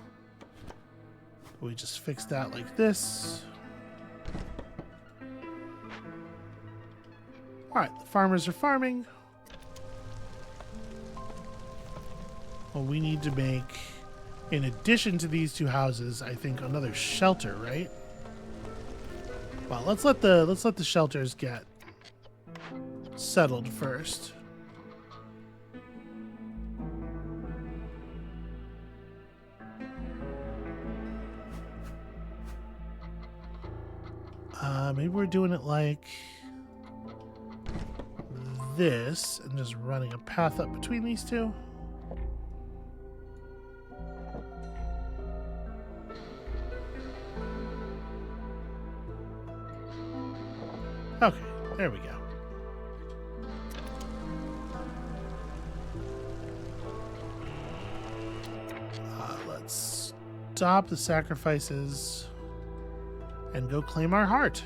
We just fix that like this. Alright, the farmers are farming. Well, we need to make, in addition to these 2 houses, I think another shelter, right? Well, let's let the shelters get settled first. Maybe we're doing it like this and just running a path up between these two. Okay, there we go. Let's stop the sacrifices and go claim our heart.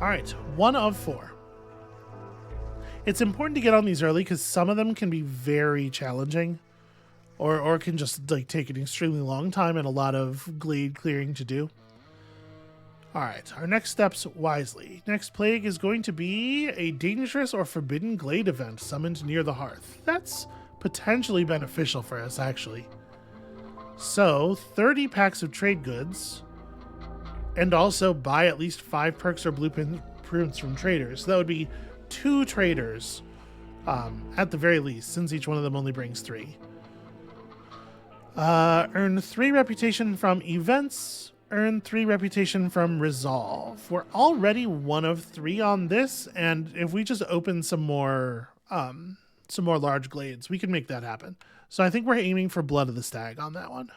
All right, 1 of 4. It's important to get on these early because some of them can be very challenging, or can just like take an extremely long time and a lot of glade clearing to do. All right, our next steps wisely. Next plague is going to be a dangerous or forbidden glade event summoned near the hearth. That's potentially beneficial for us, actually. So, 30 packs of trade goods, and also buy at least 5 perks or blueprints from traders. So that would be 2 traders at the very least, since each one of them only brings 3. Earn 3 reputation from events. Earn 3 reputation from resolve. We're already 1 of 3 on this, and if we just open some more large glades, we can make that happen. So I think we're aiming for Blood of the Stag on that one.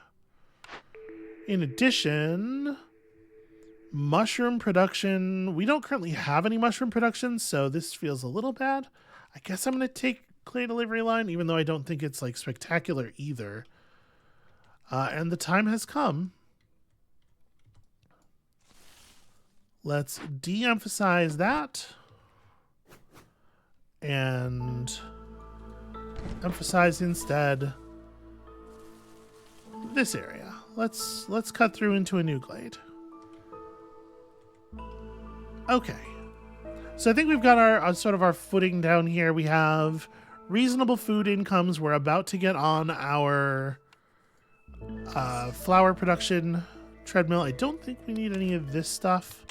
In addition, mushroom production. We don't currently have any mushroom production, so this feels a little bad. I guess I'm going to take clay delivery line, even though I don't think it's like spectacular either. And the time has come. Let's de-emphasize that and emphasize instead this area. Let's cut through into a new glade. Okay. So I think we've got our sort of our footing down here. We have reasonable food incomes. We're about to get on our flour production treadmill. I don't think we need any of this stuff.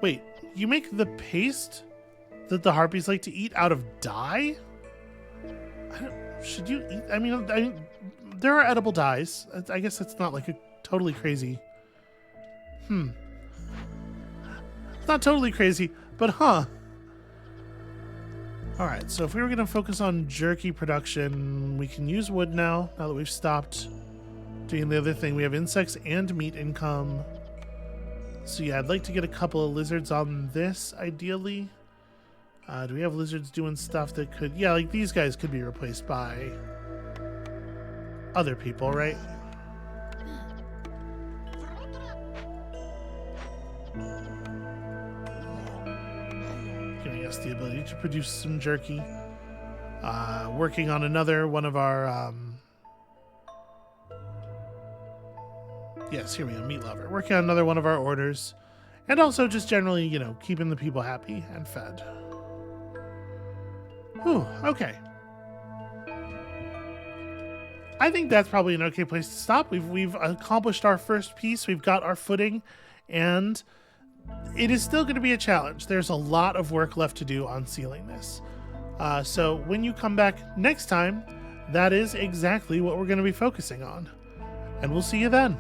Wait, you make the paste that the harpies like to eat out of dye? Should you eat? I mean, there are edible dyes. I guess it's not like a totally crazy. It's not totally crazy, but huh. All right, so if we were going to focus on jerky production, we can use wood now that we've stopped doing the other thing. We have insects and meat income. So yeah, I'd like to get a couple of lizards on this, ideally. Do we have lizards doing stuff that could... Yeah, like these guys could be replaced by other people, right? Giving us the ability to produce some jerky. Working on another one of our... Yes, here we go, meat lover. Working on another one of our orders. And also just generally, you know, keeping the people happy and fed. Whew, okay. I think that's probably an okay place to stop. We've accomplished our first piece. We've got our footing. And it is still going to be a challenge. There's a lot of work left to do on sealing this. So when you come back next time, that is exactly what we're going to be focusing on. And we'll see you then.